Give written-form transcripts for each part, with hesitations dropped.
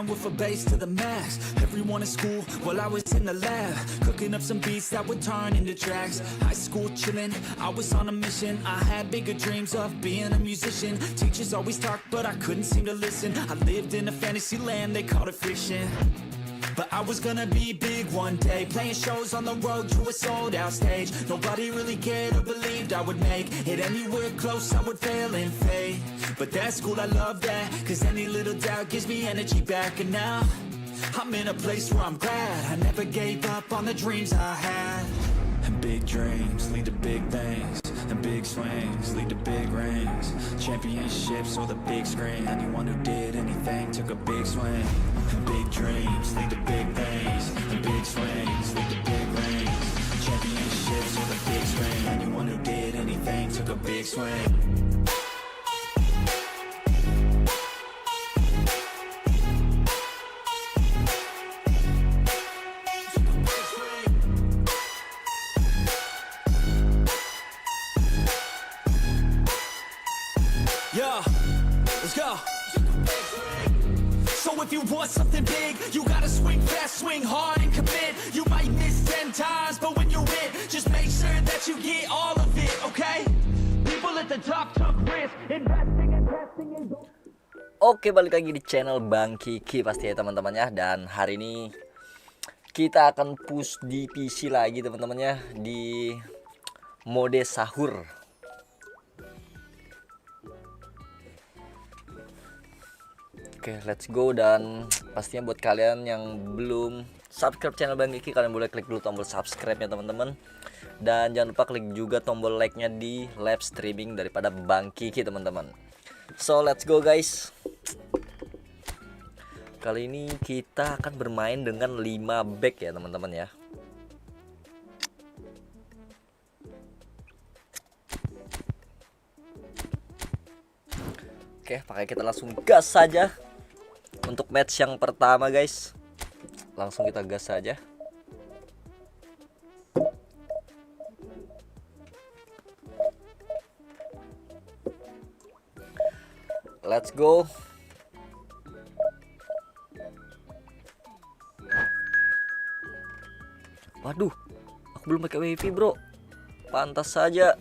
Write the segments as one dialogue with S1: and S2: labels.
S1: down with a bass to the max. Everyone in school while I was in the lab, cooking up some beats that would turn into tracks. High school chillin', I was on a mission. I had bigger dreams of being a musician. Teachers always talked, but I couldn't seem to listen. I lived in a fantasy land, they called it fiction. But I was gonna be big one day, playing shows on the road to a sold out stage. Nobody really cared or believed I would make it anywhere close, I would fail and fade. But that's cool, I love that, cause any little doubt gives me energy back. And now I'm in a place where I'm glad I never gave up on the dreams I had. And big dreams lead to big things, and big swings lead to big rings. Championships or the big screen, anyone who did anything took a big swing. And big dreams lead to big things, and big swings lead to big rings. Championships or the big screen, anyone who did anything took a big swing. Yeah, let's go. So if you want something big, you gotta swing fast, swing hard and commit. You might miss 10 times, but when you win, just make sure that you get all of it, okay? People at the top took risks, investing and testing and
S2: Oke, balik lagi di channel Bang Kiki pasti ya teman-teman ya. Dan hari ini kita akan push divisi lagi teman-teman ya, di mode sahur. Oke, let's go. Dan pastinya buat kalian yang belum subscribe channel Bang Kiki, kalian boleh klik dulu tombol subscribe ya teman-teman. Dan jangan lupa klik juga tombol like-nya di live streaming daripada Bang Kiki teman-teman. So let's go guys. Kali ini kita akan bermain dengan 5 back ya teman-teman ya. Oke, pakai kita langsung gas saja. Untuk match yang pertama guys, langsung kita gas saja. Let's go. Waduh, aku belum pakai wifi bro. Pantas saja.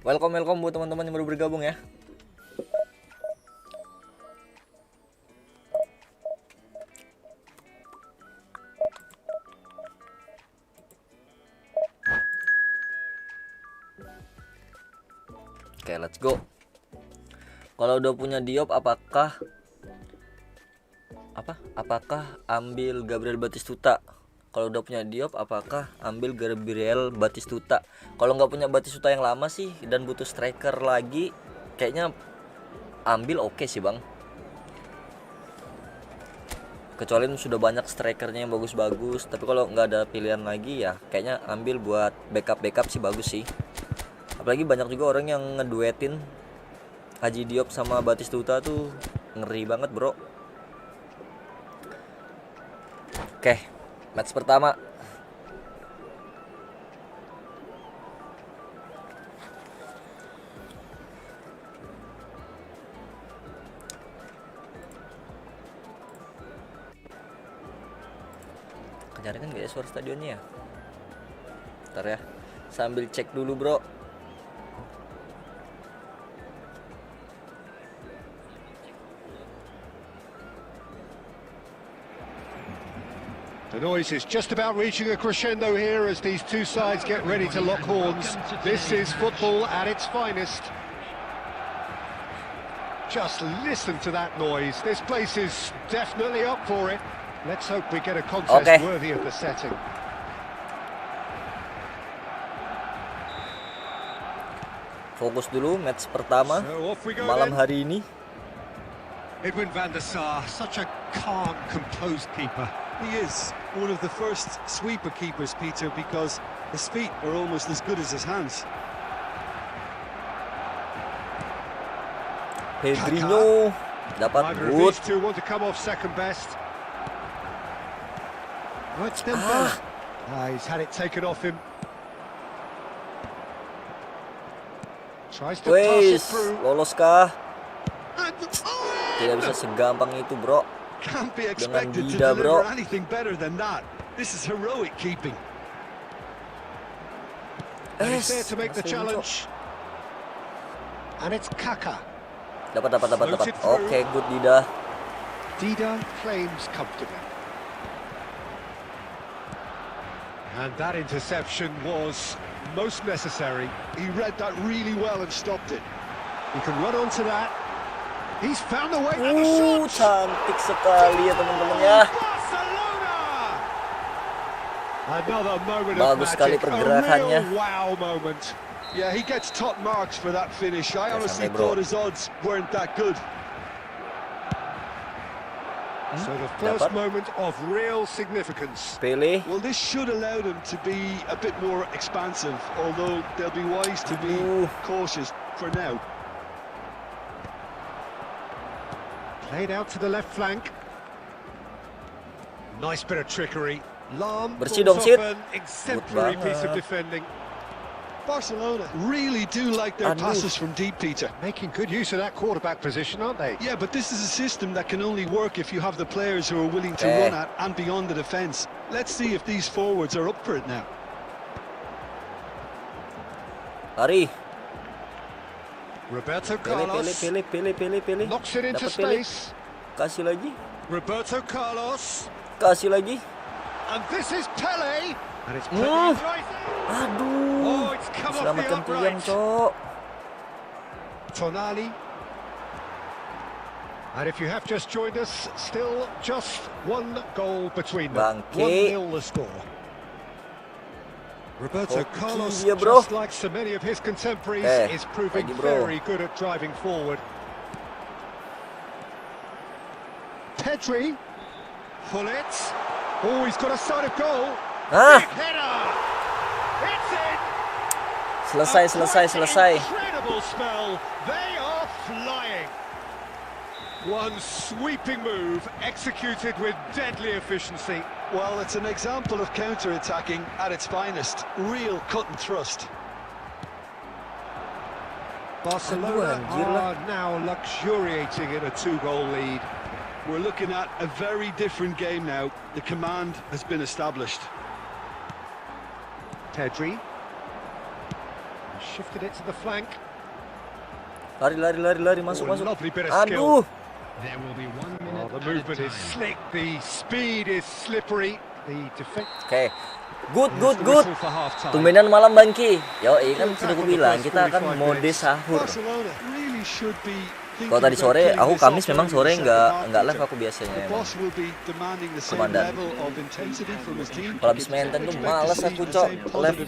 S2: Welcome buat teman-teman yang baru bergabung ya. Oke, let's go. Kalau udah punya Diop, apakah ambil Gabriel Batistuta? Kalau udah punya Diop, apakah ambil Gabriel Batistuta? Kalau nggak punya Batistuta yang lama sih dan butuh striker lagi, kayaknya ambil oke sih bang. Kecuali sudah banyak strikernya yang bagus-bagus. Tapi kalau nggak ada pilihan lagi ya, kayaknya ambil buat backup sih bagus sih. Apalagi banyak juga orang yang ngeduetin Haji Diop sama Batistuta tuh, ngeri banget bro. Oke, match pertama. Kedengaran gak ya suara stadionnya ya? Bentar ya, sambil cek dulu bro.
S3: The noise is just about reaching a crescendo here as these two sides get ready to lock horns. This is football at its finest. Just listen to that noise. This place is definitely up for it. Let's hope we get a contest worthy of the setting.
S2: Fokus dulu match pertama malam hari ini.
S3: Edwin van der Sar, such a calm, composed keeper.
S4: He is one of the first sweeper keepers, Peter, because his feet are almost as good as his hands.
S2: Pedrinho dapat good.
S3: These two want to come off second best. Right, he's had it taken off him. Tries to pass it
S2: Wes,
S3: through.
S2: lolos kah?
S3: And,
S2: Tidak bisa segampang itu, bro.
S4: Can't be
S2: Dengan
S4: expected to
S2: Dida, bro.
S4: deliver anything better than that. This is heroic keeping.
S3: and he's there to make the
S2: masih
S3: challenge. And it's Kaka.
S2: Dapat.
S3: Floats it through.
S2: Oke, good Dida.
S3: Dida claims comfortably. And that interception was most necessary.
S4: He read that really well and stopped it.
S3: He can run onto that. He's found the way. And the shot.
S2: Cantik sekali ya teman-teman ya.
S3: Barcelona! Another moment
S2: Bagus
S3: of
S2: sekali
S3: magic.
S2: pergerakannya.
S3: A real wow moment.
S4: Yeah, he gets top marks for that finish. I honestly
S2: santai, bro.
S4: thought his odds weren't that good.
S3: So the first
S2: Dapat.
S3: moment of real significance.
S2: Pilih.
S4: Well, this should allow them to be a bit more expansive, although they'll be wise to be
S2: Aduh.
S4: cautious for now.
S3: Played out to the left flank. Nice bit of trickery. Lam
S2: Bersih
S3: pulls
S2: dong, Sid.
S3: off an exemplary
S2: Good
S3: piece of
S2: banget.
S3: defending.
S4: Barcelona really do like their
S2: Aduh.
S4: passes from deep, Peter.
S3: Making good use of that quarterback position, aren't they?
S4: Yeah, but this is a system that can only work if you have the players who are willing to
S2: Eh.
S4: run at and beyond the defence. Let's see if these forwards are up for it now.
S2: Lari.
S3: Roberto
S2: Pilih.
S3: Carlos knocks it into
S2: Dapat pilih.
S3: space.
S2: Kasih lagi.
S3: Roberto Carlos,
S2: Kasih lagi.
S3: and this is Pele. And it's
S2: Hmm.
S3: played right there.
S2: Aduh.
S3: Oh, it's come off the
S2: Selamatkan tiang,
S3: upright.
S2: Cok.
S3: Tonali. And if you have just joined us, still just one goal between them.
S2: Bangke.
S3: 1-0 the score. Roberto
S2: Hoki
S3: Carlos,
S2: dia, bro.
S3: just like so many of his contemporaries, is proving
S2: lagi, bro.
S3: very good at driving forward. Pedri. Pullet. Oh, he's got a side of goal.
S2: Ah,
S3: Big header. It's in.
S2: selesai.
S3: Incredible spell. They are flying. One sweeping move executed with deadly efficiency.
S4: Well, it's an example of counter-attacking at its finest. Real cut and thrust.
S3: Barcelona
S2: Aduh, anjir lah.
S3: are now luxuriating in a 2-goal lead.
S4: We're looking at a very different game now. The command has been established.
S3: Pedri. Shifted it to the flank.
S2: Lari, masuk.
S3: Lovely bit of skill.
S2: Aduh.
S5: There will be 1
S3: Oh,
S5: minute
S3: the
S5: at a
S3: movement is
S5: time.
S3: slick, the speed is slippery. The defense.
S2: Oke. Good.
S3: For half-time.
S2: Tumbenan malam Bangki. Yo, kan sudah aku bilang kita akan mode sahur.
S4: Barcelona really should be thinking
S2: Kalau tadi
S4: about
S2: sore,
S4: playing
S2: aku
S4: this
S2: Kamis
S4: off
S2: memang
S4: early
S2: sore
S4: in the second half,
S2: nggak live
S4: Peter.
S2: aku biasanya
S4: The
S2: emang.
S4: boss will be demanding the same
S2: Komandan.
S4: level of intensity from his team.
S2: Kalau habis mainten tuh males aku, Cok, live.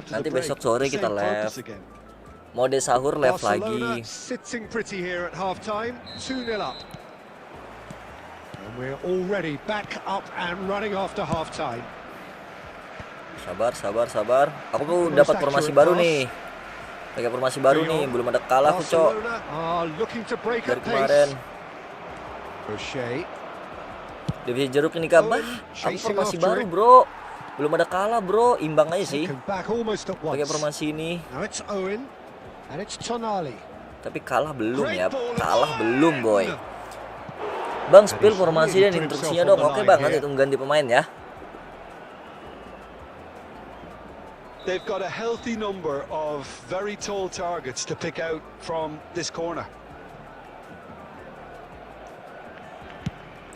S2: Nanti besok sore kita live. Mode sahur live
S3: Barcelona
S2: lagi.
S3: sitting pretty here at half-time, 2-0 up. And we're already back up and running after half-time.
S2: Sabar. Aku tuh dapat formasi baru nih. Pakai formasi baru nih, belum ada kalah aku, Cok.
S3: Barcelona are looking to break
S2: Dari
S3: at
S2: kemarin.
S3: pace. Rocher.
S2: Divisi jeruk ini kabar. Aku formasi baru, Bro. Belum ada kalah, Bro. Imbang aja sih.
S3: Taken back almost at once.
S2: Pakai formasi ini.
S3: Now it's Owen and it's Tonali.
S2: Tapi kalah belum ya. Kalah belum, boy. Bang, spill formasi dan instruksinya dong. Oke, Bang. Nanti tunggu ganti pemain ya.
S4: They've got a healthy number of very tall targets to pick out from this corner.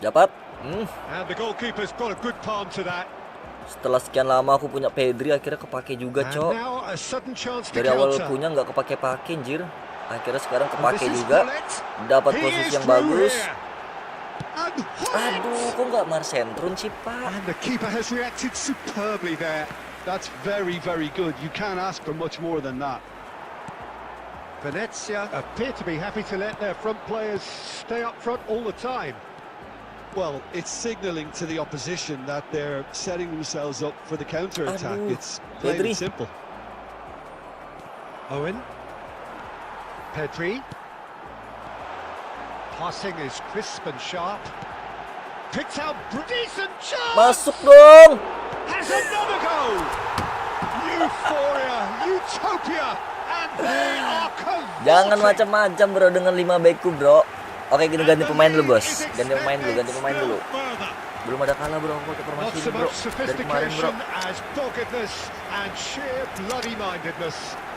S2: Dapat.
S3: And the goalkeeper's got a good palm to that.
S2: Setelah sekian lama aku punya Pedri, akhirnya kepake juga,
S3: And
S2: Cok.
S3: now a sudden chance to
S2: Dari awal
S3: counter.
S2: punya nggak kepake-pake, anjir. Akhirnya sekarang
S3: And
S2: kepake
S3: this is
S2: juga.
S3: Pullet.
S2: Dapat
S3: He
S2: posisi
S3: is
S2: yang
S3: through
S2: bagus.
S3: here. And Pullet.
S2: Aduh, kok nggak Marsentrum sih, Pak?
S3: And the keeper has reacted superbly there.
S4: That's very, very good. You can't ask for much more than that.
S3: Venezia appear to be happy to let their front players stay up front all the time.
S4: Well, it's signalling to the opposition that they're setting themselves up for the counter-attack.
S2: Aduh,
S4: It's plain
S2: Pedri.
S4: and simple.
S3: Owen. Pedri. Passing is crisp and sharp. Picks out decent chance.
S2: Masuk dong.
S3: Has another goal. Euphoria, utopia,
S2: Jangan macam-macam bro dengan 5 backku bro. Oke, kita ganti pemain dulu bos. Ganti pemain dulu. Belum ada kalah bro, aku ke formasi ini bro. Dari kemarin bro.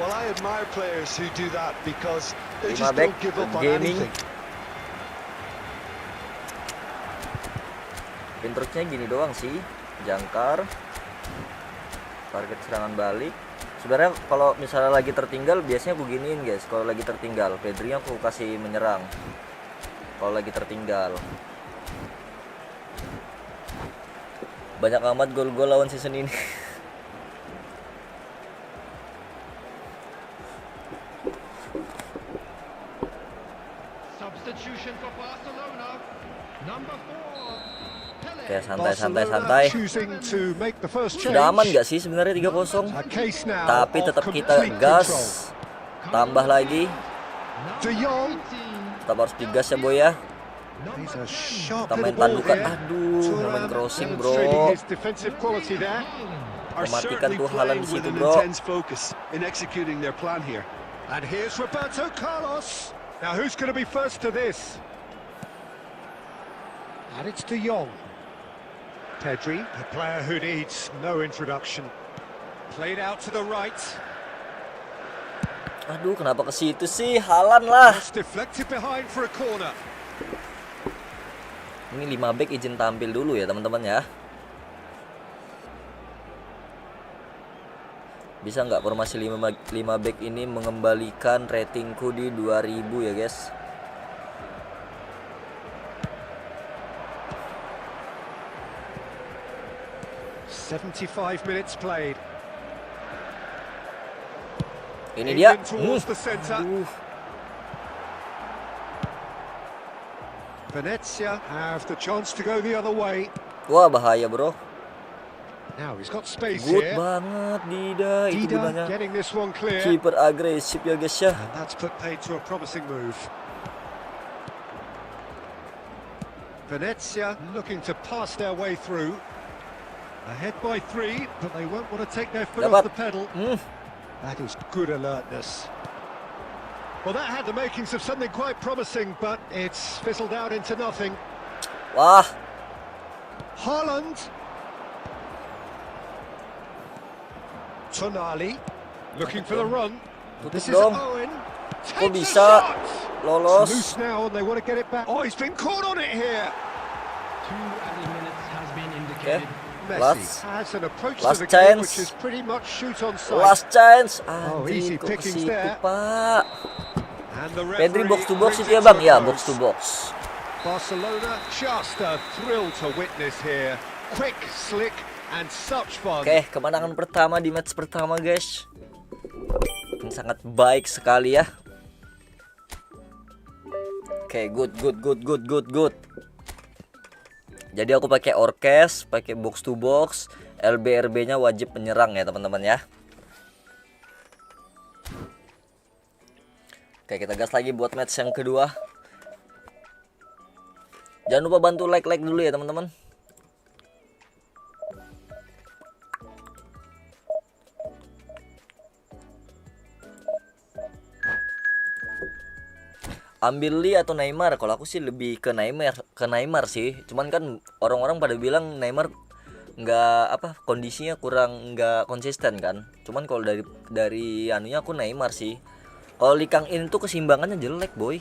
S4: Well, I admire players who do that because they
S2: 5
S4: just
S2: back
S4: don't give up on
S2: gaming.
S4: anything.
S2: Pinternya gini doang sih, jangkar, target serangan balik. Sebenarnya kalau misalnya lagi tertinggal biasanya aku giniin guys. Kalau lagi tertinggal, Pedri aku kasih menyerang. Kalau lagi tertinggal. Banyak amat gol-gol lawan season ini.
S3: Substitution for Barcelona. Number 4.
S2: Oke, santai. Sudah aman nggak sih sebenarnya 3-0? Tapi tetap kita gas. Tambah lagi. Tetap harus digas ya boy ya. Kita main tandukan. Aduh, main crossing bro. Mematikan tuh Haaland di situ bro.
S3: And here's Roberto Carlos. Now who's going to be first to this? And it's De Jong. Pedri, a player who needs no introduction. Played out to the right.
S2: Aduh, kenapa ke situ sih? Haaland lah.
S3: Just deflected behind for a corner.
S2: Ini 5 back izin tampil dulu ya teman-teman ya. Bisa nggak formasi 5 back ini mengembalikan ratingku di 2000 ya guys?
S3: "75 minutes played."
S2: Ini dia.
S3: Venezia have the chance to go the other way.
S2: Wah, bahaya bro.
S3: Now he's got space
S2: Good
S3: here.
S2: banget Dida. Itu
S3: Dida
S2: gunanya
S3: getting this one clear.
S2: kiper agresif ya guys ya.
S3: And that's put paid to a promising move. Venezia looking to pass their way through. Ahead by 3, but they won't want to take their foot off the pedal. That is good alertness. Well, that had the makings of something quite promising, but it's fizzled out into nothing.
S2: Wah.
S3: Haaland. Tonali looking for the run. This is
S2: dong.
S3: Owen.
S2: Kok bisa lolos?
S3: Loose now and they want to get it back. Oh, he's been caught on it here.
S2: Okay.
S3: Messi has an approach
S2: last
S3: to the game
S2: chance.
S3: which is pretty much shoot on sight.
S2: Last chance.
S3: Easy
S2: Anjir, kok ke
S3: pickings
S2: situ
S3: there.
S2: pak?
S3: And the
S2: Pedri
S3: referee
S2: box to box
S3: brings
S2: itu ya
S3: it
S2: bang?
S3: to
S2: Ya,
S3: a
S2: box to
S3: close.
S2: box.
S3: Barcelona, just a thrill to witness here. Quick, slick, and such fun.
S2: Oke, kemenangan pertama di match pertama guys. Ini sangat baik sekali ya. Oke, good. Jadi aku pakai orkes, pakai box to box, LBRB-nya wajib menyerang ya teman-teman ya. Oke, kita gas lagi buat match yang kedua. Jangan lupa bantu like dulu ya teman-teman. Ambil Lee atau Neymar? Kalau aku sih lebih ke Neymar sih. Cuman kan orang-orang pada bilang Neymar nggak kondisinya kurang nggak konsisten kan. Cuman kalau dari anunya aku Neymar sih. Kalau Lee Kang In tuh keseimbangannya jelek boy.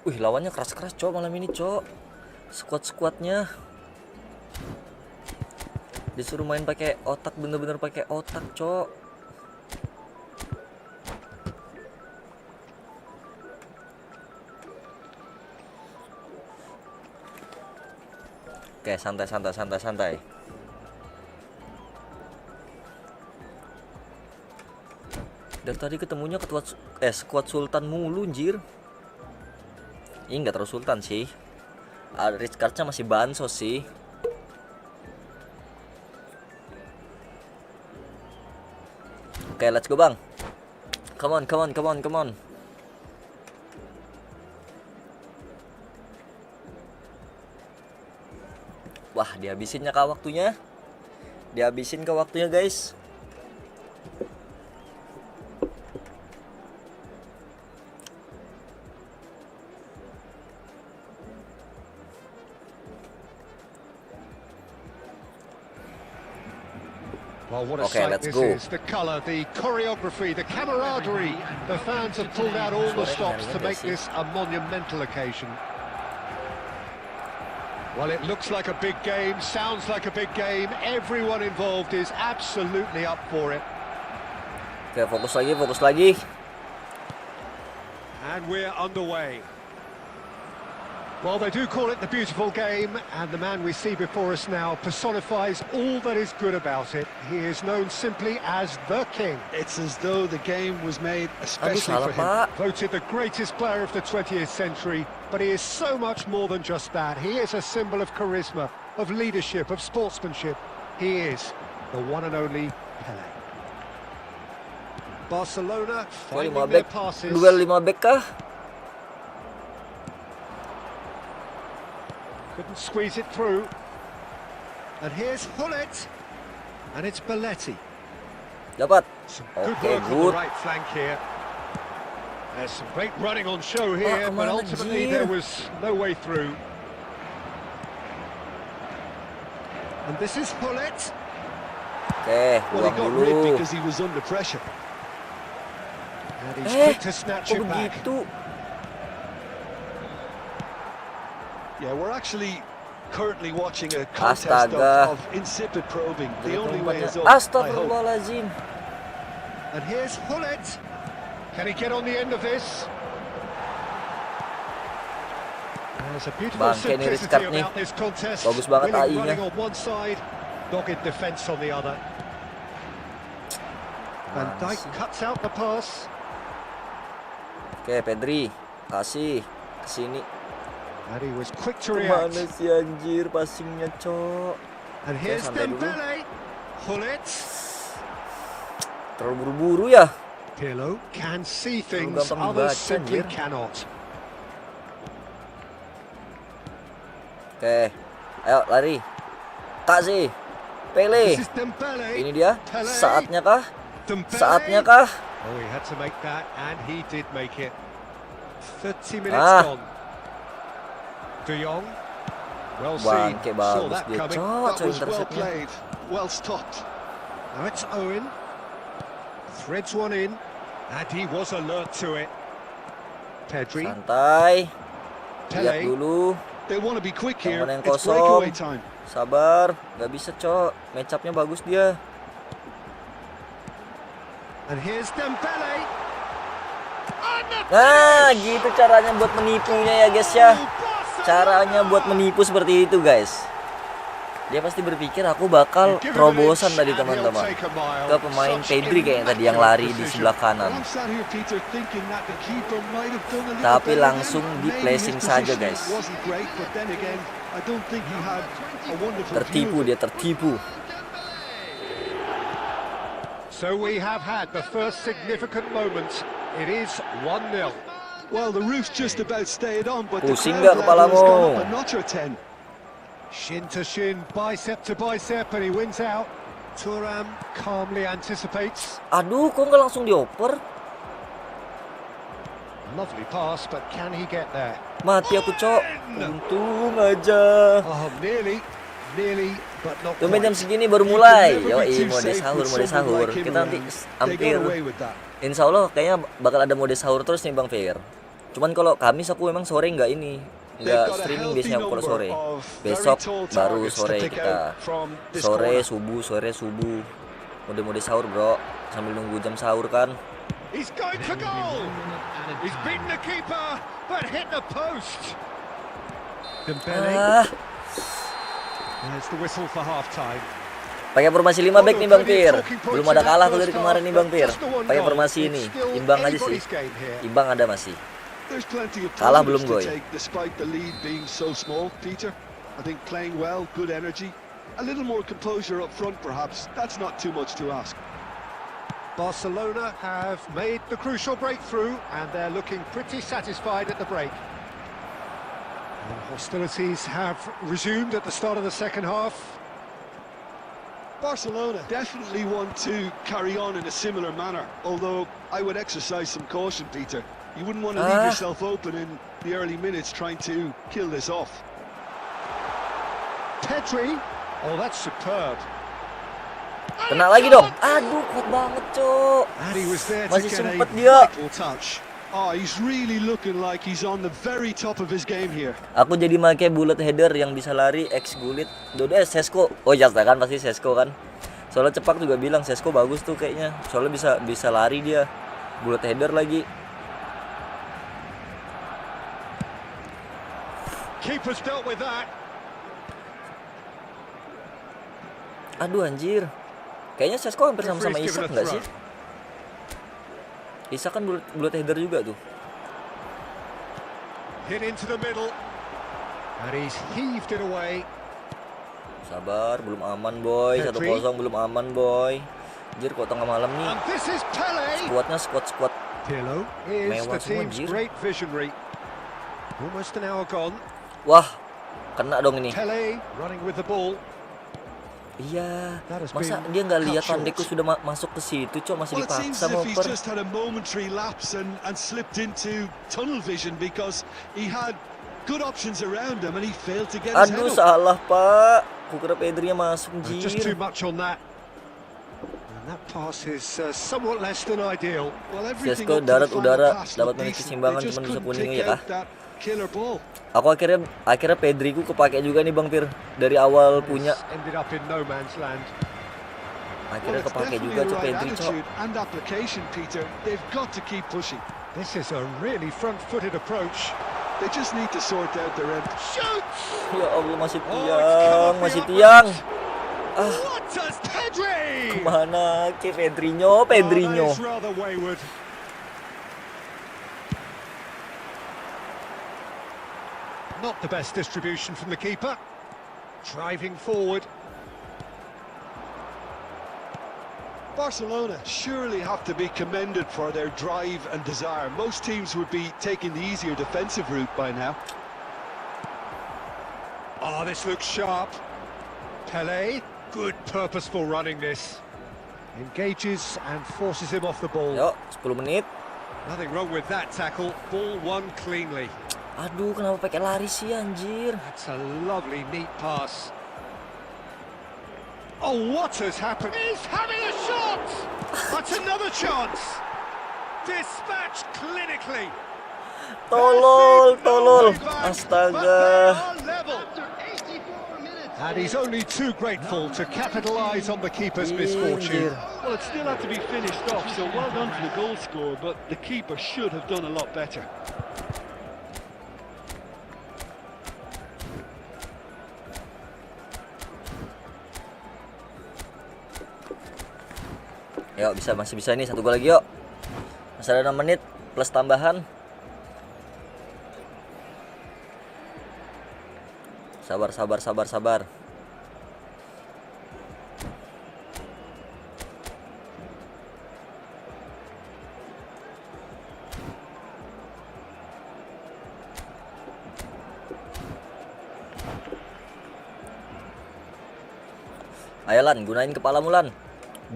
S2: Lawannya keras-keras cok malam ini cok. Squad-squadnya disuruh main pakai otak, bener-bener pakai otak cok. Oke, santai. Dari tadi ketemunya squad Sultan mulu anjir. Ini enggak terlalu Sultan sih. Rich card-nya masih bansos sih. Oke, let's go bang. Come on. Wah, dihabisin kah waktunya? Dihabisin ke waktunya guys.
S3: Well, what a
S2: Okay,
S3: sight
S2: let's
S3: this
S2: go.
S3: is. The colour, the choreography, the camaraderie. The fans have pulled out all the stops to make this a monumental occasion. Well, it looks like a big game, sounds like a big game. Everyone involved is absolutely up for it.
S2: Oke, fokus lagi, fokus lagi.
S3: And we're underway. Well, they do call it the beautiful game, and the man we see before us now personifies all that is good about it. He is known simply as the King.
S4: It's as though the game was made especially
S2: Aduh,
S4: for
S2: salah,
S4: him.
S2: Pak.
S3: Voted the greatest player of the 20th century, but he is so much more than just that. He is a symbol of charisma, of leadership, of sportsmanship. He is the one and only Pelé. Barcelona finding their passes.
S2: Duel 5 back kah?
S3: Couldn't squeeze it through. And here's Hullet. And it's Belletti.
S2: Dapat.
S3: Some
S2: Oke,
S3: good work on the
S2: good.
S3: right flank here. There's some great running on show here, but
S2: kemana
S3: ultimately
S2: dia?
S3: there was no way through. And this is Hullet.
S2: Oke,
S4: Well, he
S2: buang
S4: got rid
S2: dulu.
S4: because he was under pressure.
S3: And he's quick to snatch
S2: Kok
S3: it back.
S2: begitu?
S4: Yeah, we're actually currently watching a contest
S2: Astaga.
S4: of insipid probing. The only way is up, I hope.
S2: Astagfirullahaladzim.
S3: And here's Hullet. Can he get on the end of this? There's a beautiful
S2: Bangke nih,
S3: simplicity
S2: Rizkard nih.
S3: about this contest.
S2: Bagus banget
S3: Winning
S2: AI-nya.
S3: running on one side, dogged defence on the other. Van Dijk cuts out the pass.
S2: Oke, Pedri. Kasih. Kesini.
S3: And he was quick to react.
S2: Kemana sih anjir passingnya, Cok?
S3: And here's
S2: santai dulu.
S3: Dembele. Hullet.
S2: Terlalu buru-buru ya.
S3: Pirlo can see things
S2: gampang
S3: others
S2: dibaca,
S3: simply
S2: anjir.
S3: cannot.
S2: Oke. Ayo, lari. Kasih. Pele.
S3: This is Dembele.
S2: Ini dia.
S3: Pele.
S2: Saatnya kah?
S3: Dembele.
S2: Saatnya kah?
S3: Oh, he had to make that, and he did make it. 30 minutes
S2: Ah.
S3: gone. De Jong. Well seen.
S2: Bangke
S3: Saw
S2: bagus
S3: that
S2: dia,
S3: coming.
S2: Cok.
S4: That
S2: Cok
S4: was well
S2: interceptnya.
S4: played, well stopped.
S3: Now it's Owen. Threads one in, and he was alert to it. Pedri.
S2: Santai. Lihat
S3: Pele.
S2: dulu.
S4: They want to be quick here.
S2: Yang mana yang
S4: It's
S2: kosong?
S4: breakaway time.
S2: Sabar. Gak bisa, Cok. Match up-nya bagus dia.
S3: And here's Dembele.
S2: Nah, gitu caranya buat menipunya ya, guys ya. Caranya buat menipu seperti itu, guys. Dia pasti berpikir aku bakal terobosan tadi, teman-teman. Ke pemain Pedri kayaknya tadi yang lari di sebelah kanan.
S4: I'm sat here, Peter, thinking that the keeper might have done a little
S2: Tapi
S4: better.
S2: langsung di
S4: Maybe
S2: placing
S4: his
S2: saja,
S4: positioning
S2: guys.
S4: wasn't great, but then again, I don't think he had a wonderful
S2: Tertipu
S4: view.
S2: dia, tertipu.
S3: So we have had the first significant moment. It is 1-0.
S4: Well, the roof's just about stayed on, but the
S2: Pusing
S4: crowd
S2: nggak
S4: level has
S2: kepalamu?
S4: gone up a notch or 10.
S3: Shin to shin, bicep to bicep, and he wins out. Thuram calmly anticipates.
S2: Aduh, kok nggak langsung dioper?
S3: Lovely pass, but can he get there?
S2: Mati aku, Cok. Untung aja.
S3: Oh, nearly, but not
S2: Tumben jam
S3: quite.
S2: segini baru mulai. Yoi, mode sahur. Kita nanti hampir, insya Allah kayaknya bakal ada mode sahur terus nih, Bang Fir. Cuman kalau Kamis aku memang sore nggak streaming, biasanya aku kalau sore. Besok baru sore kita. Sore subuh. Mode sahur, bro. Sambil nunggu jam sahur kan.
S3: He's going for goal. He's beaten the keeper, but hit the post. Dembele. There's the whistle for half time.
S2: Pakai formasi 5 back nih, Bang Fir. Belum ada kalah tuh dari kemarin nih, Bang Fir. Pakai formasi ini. Imbang aja sih. Imbang ada masih.
S4: There's plenty of
S2: Kalah belum,
S4: positives to
S2: Goy.
S4: take despite the lead being so small, Peter. I think playing well, good energy, a little more composure up front perhaps. That's not too much to ask.
S3: Barcelona have made the crucial breakthrough, and they're looking pretty satisfied at the break. And hostilities have resumed at the start of the second half.
S4: Barcelona definitely want to carry on in a similar manner, although I would exercise some caution, Peter. You wouldn't want to leave yourself open in the early minutes trying to kill this off.
S3: Pedri. Oh, that's superb.
S2: Kena lagi dong. Aduh, kuat banget, Cok.
S3: And he was there to
S2: Masih
S3: get a
S2: sempet dia.
S3: vital touch.
S4: Oh, he's really looking like he's on the very top of his game here.
S2: Aku jadi make bullet header yang bisa lari X gulit. Sesko. Oh ya kan pasti Sesko kan. Soalnya Cepak juga bilang Sesko bagus tuh kayaknya. Soalnya bisa lari dia. Bullet header lagi.
S3: Keeper's dealt with that.
S2: Aduh anjir. Kayaknya Sesko hampir sama-sama Isak enggak sih? Isak kan bullet header juga tuh.
S3: Hit into the middle. And he's heaved it away.
S2: Sabar, belum aman boy. 1-0 belum aman boy. Anjir kok tengah malam nih.
S3: And this is Pele.
S2: Squadnya squad
S3: Pirlo is
S2: mewah
S3: the
S2: semua,
S3: team's
S2: anjir.
S3: great visionary. Almost an hour gone.
S2: Wah, kena dong ini.
S3: Pele running with the ball.
S2: Iya, masa dia nggak lihat Vandeku sudah masuk ke situ, Cok, masih
S4: Well, it seems
S2: dipaksa
S4: as if he's
S2: ngoper.
S4: just had a momentary lapse and slipped into tunnel vision because he had good options around him and he failed to get his head
S2: Aduh,
S4: up.
S2: salah, Pak. Kukira Pedri-nya masuk,
S3: Just too
S2: jir.
S3: much on that. And that pass is somewhat less than ideal.
S4: Well, everything
S2: Sesko
S4: up to the
S2: darat
S4: final
S2: udara
S4: pass
S2: dapat
S4: looked
S2: menit
S4: decent.
S2: keseimbangan,
S4: They just
S2: cuman bisa
S4: couldn't
S2: kuning
S4: pick
S2: ya kah?
S4: out that killer ball.
S2: Aku akhirnya Pedriku kepake juga nih Bang Pir dari awal punya.
S3: Ended up in no man's land.
S2: Akhirnya
S4: Well, it's
S2: kepake
S4: definitely
S2: juga
S4: the
S2: Cok
S4: right
S2: Pedri, Cok.
S4: attitude and application, Peter. They've got to keep pushing.
S3: This is a really front-footed approach.
S4: They just need to sort out their end.
S3: Shoots!
S2: Ya Allah, masih
S3: Oh, it's come
S2: tiang,
S3: off the
S2: masih
S3: upright.
S2: tiang.
S3: What does Pedri?
S2: Mana ke Pedrinho?
S3: Oh, that is rather wayward. Not the best distribution from the keeper. Driving forward.
S4: Barcelona surely have to be commended for their drive and desire. Most teams would be taking the easier defensive route by now.
S3: Oh, this looks sharp. Pele, good purposeful running this. Engages and forces him off the ball.
S2: Yuk, 10 menit.
S3: Nothing wrong with that tackle. Ball won cleanly.
S2: Aduh, kenapa pakai lari sih anjir?
S3: That's a lovely, neat pass. Oh, what has happened? He's having a shot! That's another chance! Dispatched clinically.
S2: Tolol. Astaga.
S3: And he's only too grateful to capitalise on the keeper's misfortune.
S4: Well, it still had to be finished off, so well done to the goal scorer, but the keeper should have done a lot better.
S2: Yuk, masih bisa nih, 1 gol lagi yuk. Masih ada 6 menit plus tambahan. Sabar. Ayo Lan, gunain kepalamu Lan.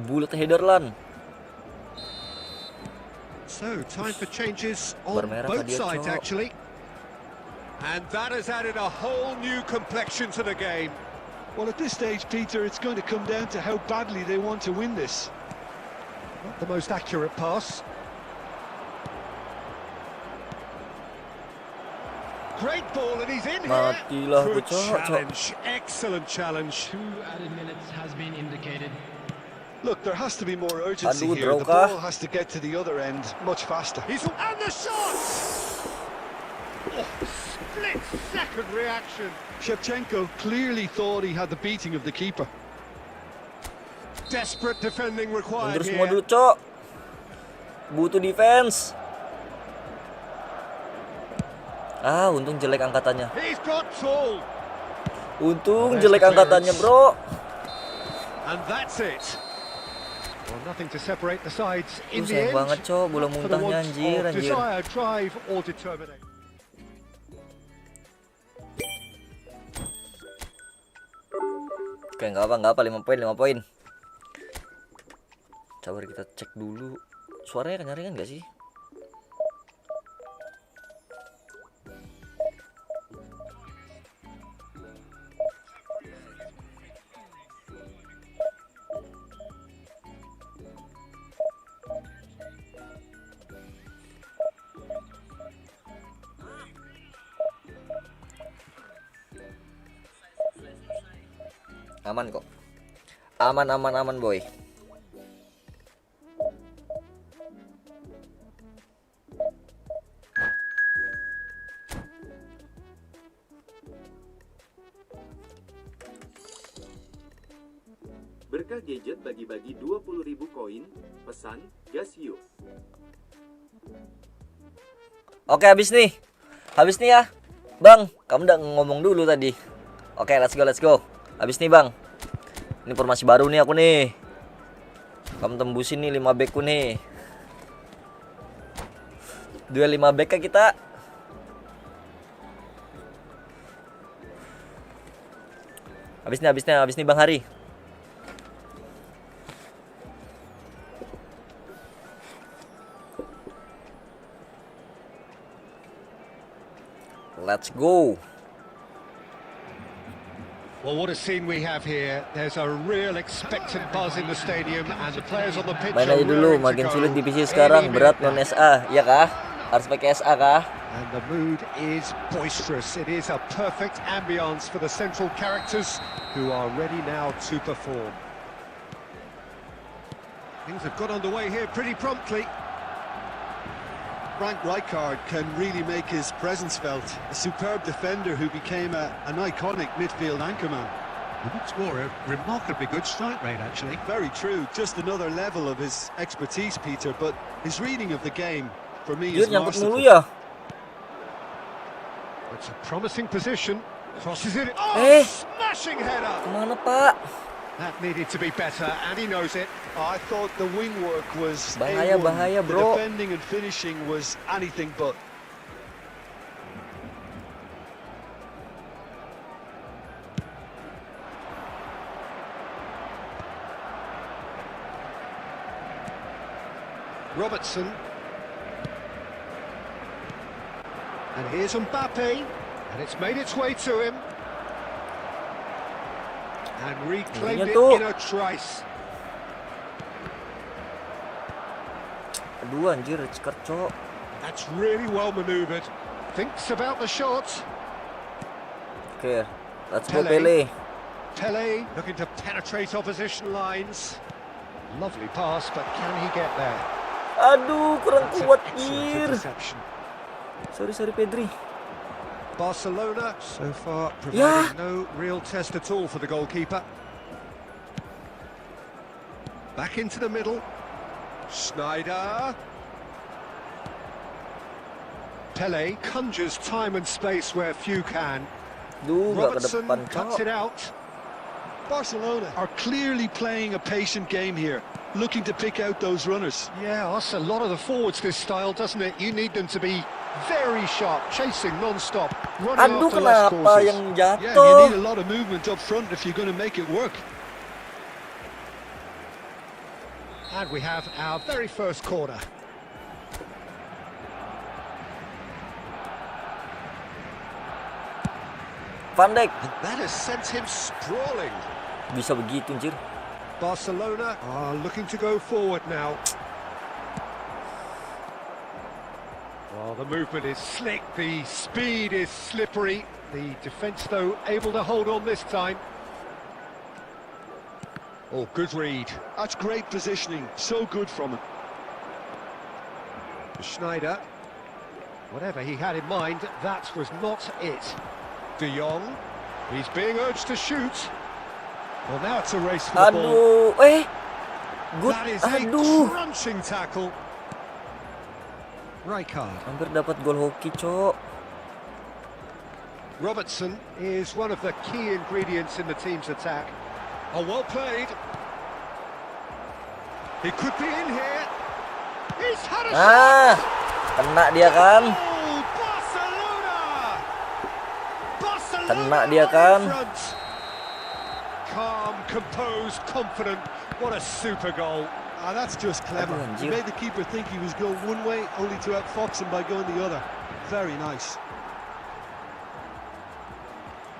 S2: Bullet header Lan.
S3: So, time for changes on
S2: Bermerah
S3: both
S2: tadi ya,
S3: sides,
S2: Cok.
S3: actually. And that has added a whole new complexion to the game.
S4: Well, at this stage, Peter, it's going to come down to how badly they want to win this.
S3: Not the most accurate pass. Great ball, and he's in
S2: Matilah,
S3: here. Good
S2: Cok.
S3: challenge, excellent challenge.
S5: 2 added minutes has been indicated.
S4: Look, there has to be more urgency
S2: Aduh,
S4: here. The
S2: Droga.
S4: ball has to get to the other end much faster.
S3: And the shot! Oh, split-second reaction.
S4: Shevchenko clearly thought he had the beating of the keeper.
S3: Desperate defending required
S2: Mundur semua
S3: here.
S2: dulu, Cok. Butuh defense. Ah, untung jelek angkatannya.
S3: He's got tall.
S2: Untung
S3: There's
S2: jelek
S3: the
S2: angkatannya,
S3: clearance.
S2: Bro.
S3: And that's it. Well, nothing to separate the sides in the
S2: Sayang
S3: end.
S2: banget, Cok. Bola
S3: For the
S2: muntahnya
S3: want
S2: anjir.
S3: of desire, drive, or determination.
S2: Oke, nggak apa, 5 poin. Coba kita cek dulu. Suaranya kedengaran nggak sih? Aman kok. Aman boy.
S6: Berkah gadget bagi-bagi 20.000 koin, pesan gas yuk.
S2: Oke, habis nih ya. Bang, kamu udah ngomong dulu tadi. Oke, let's go. Habis nih, Bang. Ini informasi baru nih aku nih. Kamu tembusin nih 5 backku nih. Duel 5 back kita. Habis nih Bang Hari. Let's go.
S3: Well, what a scene we have here. There's a real expectant buzz in the stadium and the players on the pitch.
S2: Main aja dulu, makin sulit divisi sekarang, berat non SA, ya kah? Harus pakai SA kah?
S3: And the mood is boisterous. It is a perfect ambience for the central characters who are ready now to perform. Things have got underway here pretty promptly.
S4: Frank Rijkaard can really make his presence felt. A superb defender who became an iconic midfield anchorman.
S3: Looks more a remarkably good strike rate, actually.
S4: Very true. Just another level of his expertise, Peter. But his reading of the game, for me, is
S2: Nyangkut
S4: masterful.
S2: mulu ya.
S3: It's a promising position. Crosses it. Oh, smashing header!
S2: Kemana Pak?
S3: That needed to be better, and he knows it.
S4: I thought the wing work was
S2: Bahaya,
S4: A1.
S2: bahaya,
S4: The
S2: bro.
S4: defending and finishing was anything but.
S3: Robertson. And here's Mbappe, and it's made its way to him. And reclaimed it in a trice.
S2: Aduh anjir, Cok.
S3: That's really well manoeuvred. Thinks about the shot.
S2: Oke, let's go Pele.
S3: Pele looking to penetrate opposition lines. Lovely pass, but can he get there?
S2: Aduh, kurang
S3: That's an
S2: kuat
S3: excellent
S2: anjir.
S3: interception.
S2: Sorry Pedri.
S3: Barcelona so far providing no real test at all for the goalkeeper. Back into the middle. Schneider. Pele conjures time and space where few can.
S2: Duh, gak ke
S3: Robertson
S2: depan,
S3: cuts
S2: Cok.
S3: it out.
S4: Barcelona are clearly playing a patient game here, looking to pick out those runners.
S3: Yeah, that's a lot of the forwards this style, doesn't it? You need them to be very sharp, chasing non-stop, running
S2: Aduh,
S3: after lost
S2: kenapa
S3: causes.
S2: yang
S4: Yeah, you
S2: jatuh?
S4: need a lot of movement up front if you're going to make it work.
S3: And we have our very first corner.
S2: Van Dijk.
S3: And that has sent him sprawling.
S2: Bisa begitu anjir.
S3: Barcelona are looking to go forward now. Well, the movement is slick, the speed is slippery. The defence, though, able to hold on this time. Oh, good read.
S4: That's great positioning, so good from him.
S3: Schneider. Whatever he had in mind, that was not it. De Jong. He's being urged to shoot. Well, now it's a race for the ball.
S2: Aduh, good.
S3: That is
S2: Aduh.
S3: a crunching tackle. Rijkaard.
S2: Hampir dapat gol hoki, Cok.
S3: Robertson is one of the key ingredients in the team's attack. Oh, well played. He could be in here. He's had a shot.
S2: Kena dia kan?
S3: Oh, Barcelona! Barcelona
S2: Kena dia kan?
S3: in front. Calm, composed, confident. What a super goal.
S4: That's just clever.
S2: Aduh,
S4: He
S2: anjir.
S4: made the keeper think he was going one way, only to outfox him by going the other. Very nice.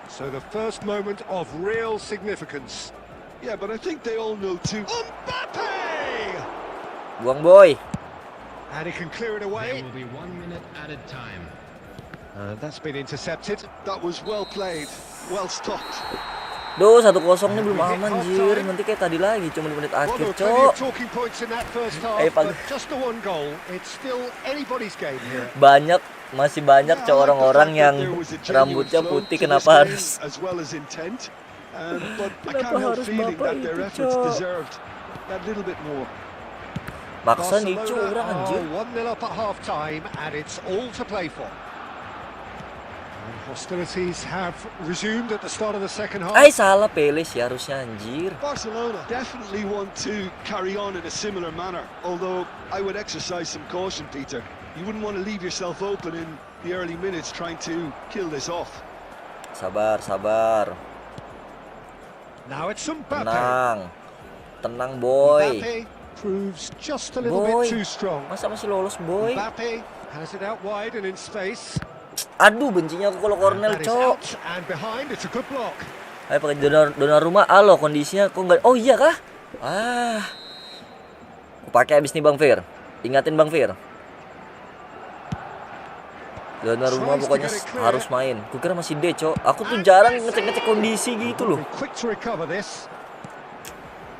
S3: So the first moment of real significance.
S4: Yeah, but I think they all know too.
S3: Mbappe!
S2: Buang boy.
S3: And he can clear it
S5: There
S3: away.
S5: will be 1 minute added time.
S3: That's been intercepted.
S4: That was well played, well stopped.
S2: Duh, 1-0 nih belum aman anjir. Nanti kayak tadi lagi cuma di menit
S3: Well,
S2: akhir,
S3: there were plenty
S2: Cok.
S3: of talking points in that first half,
S2: Eh, Pak.
S3: but just the one goal. It's still anybody's game here.
S2: Masih banyak Cok orang-orang yang rambutnya putih kenapa harus
S4: as well as intent. But I
S2: Kenapa
S4: can't help
S2: harus
S4: feeling
S2: bapak
S4: that their
S2: itu,
S4: efforts
S2: Cok?
S4: deserved that little bit more.
S2: maksa nih Cok orang anjir.
S3: 1-0 up at half time, and it's all to play for. And hostilities have resumed at the start of the second half.
S2: Salah Peles ya harusnya anjir.
S4: Barcelona definitely want to carry on in a similar manner, although I would exercise some caution, Peter. You wouldn't want to leave yourself open in the early minutes trying to kill this off.
S2: Sabar.
S3: Now it's Mbappe.
S2: Tenang boy.
S3: Mbappe proves just a little
S2: Boy,
S3: bit too strong.
S2: masa masih lolos boy?
S3: Mbappe has it out wide and in space.
S2: Aduh, bencinya aku kalau Cornel,
S3: That is
S2: Cok.
S3: out and behind. It's a good block.
S2: Ayo pakai Donnarumma. Alo, kondisinya kok enggak. Oh iya kah? Pakai habis nih Bang Fir. Ingatin Bang Fir. Donnarumma pokoknya harus main. Kukira masih D, Cok. Aku tuh jarang ngecek kondisi gitu loh.
S3: Quick to recover this.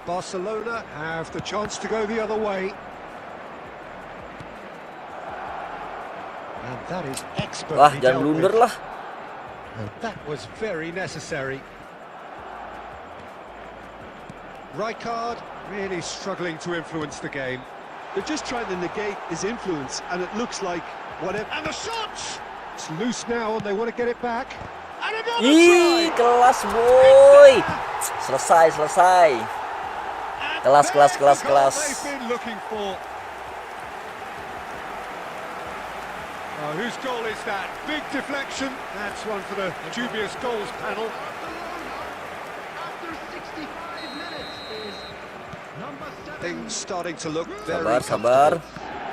S3: Barcelona have the chance to go the other way. And that is expertly
S2: Wah, jangan
S3: dealt
S2: blunder
S3: with.
S2: lah.
S3: And that was very necessary. Rijkaard really struggling to influence the game.
S4: They're just trying to negate his influence, and it looks like whatever.
S3: And the shot! It's loose now and they want to get it back. And another
S2: Ih,
S3: try!
S2: kelas boy. Selesai.
S3: And
S2: Kelas.
S3: there's the goal they've been looking for. Whose goal is that? Big deflection. That's one for the dubious goals panel.
S5: After 65 minutes is number 7.
S3: Things starting to look very
S2: Sabar.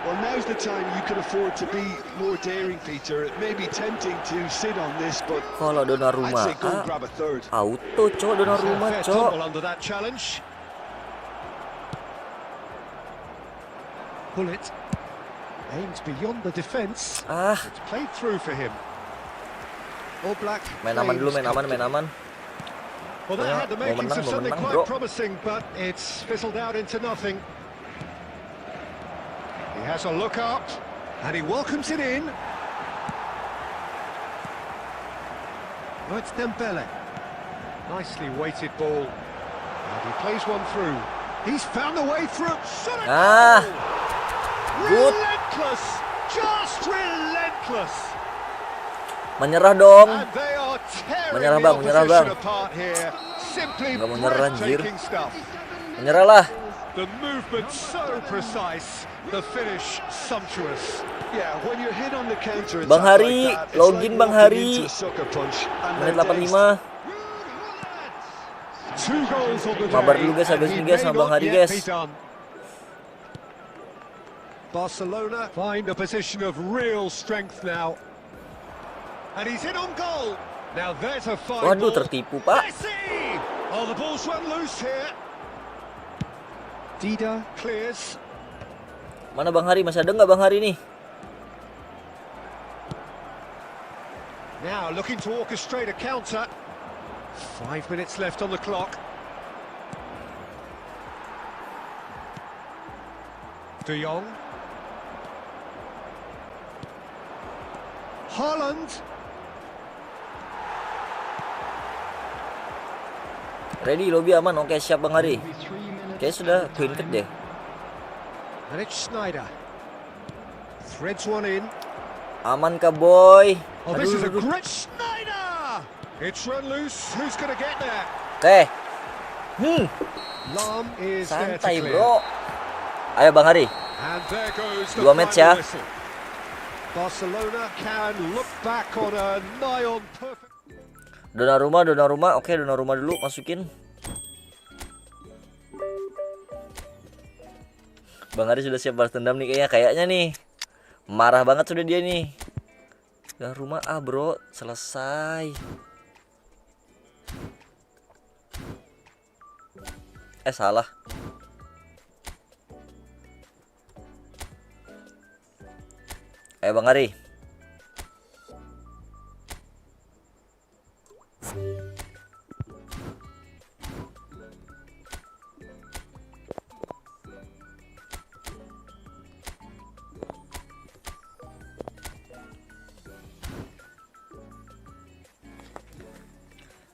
S4: Well, now's the time you can afford to be more daring, Peter. It may be tempting to sit on this, but
S2: Kalau
S4: I'd
S2: Donnarumma,
S4: say go and grab a third.
S2: auto Cok Donnarumma,
S3: Fair
S2: Cok.
S3: tumble under that challenge. Bullet aims beyond the defence. It's played through for him. All Black.
S2: Main aman dulu, main aman.
S3: Well, that had the
S2: Mau
S3: makings of something
S2: menang,
S3: quite
S2: bro.
S3: promising, but it's fizzled out into nothing. He has a look up, and he welcomes it in. Oh, it's Tampil. Nicely weighted ball. And he plays one through. He's found the way through. Shot it!
S2: Good.
S3: Relentless! Just relentless!
S2: Menyerah dong.
S3: And they are tearing
S2: Menyerah,
S3: the
S2: Bang, menyerah,
S3: opposition
S2: Bang.
S3: apart here. Simply
S2: Nggak mau nyerah, anjir.
S3: breathtaking stuff.
S2: Menyerahlah.
S3: The movement so precise, the finish sumptuous.
S4: Yeah, when you're hit on the counter
S2: Bang
S4: attack
S2: Hari,
S4: like that, it's
S2: login
S4: like
S2: Bang
S4: walking
S2: Hari.
S4: into a sucker punch and
S2: Menit
S4: they're
S2: 85.
S3: Two goals on the day.
S2: Mabar dulu guys, habis
S3: and
S2: nih
S3: he
S2: guys
S3: may
S2: sama Bang
S3: not
S2: Hari
S3: yet
S2: guys.
S3: be done. Barcelona find a position of real strength now. And he's in on goal. Now there's a fine
S2: Waduh,
S3: ball.
S2: tertipu, Pak.
S3: Messi! Oh, the ball's run loose here. Dida clears.
S2: Mana Bang Hari? Masih ada nggak Bang Hari nih?
S3: Now looking to orchestrate a counter. 5 minutes left on the clock. De Jong. Haaland.
S2: Ready, lobby aman. Oke, siap Bang Hari.
S5: Be 3 minutes.
S2: Kayaknya sudah clean cut deh.
S3: And it's Snyder. Threads one in.
S2: Aman kah boy?
S3: Oh, this is a
S2: Aduh.
S3: great Snyder! It's run loose. Who's going to get there?
S2: Oke,
S3: Lam is there to
S2: santai
S3: clear.
S2: bro. Ayo Bang Hari.
S3: And there goes the
S2: Dua match ya.
S3: final whistle. Barcelona can look back on a nigh on perfect.
S2: Donnarumma. Oke, Donnarumma dulu masukin. Bang Hari sudah siap balas dendam nih kayaknya nih. Marah banget sudah dia nih. Donnarumma bro, selesai. Salah. Ayo Bang Hari.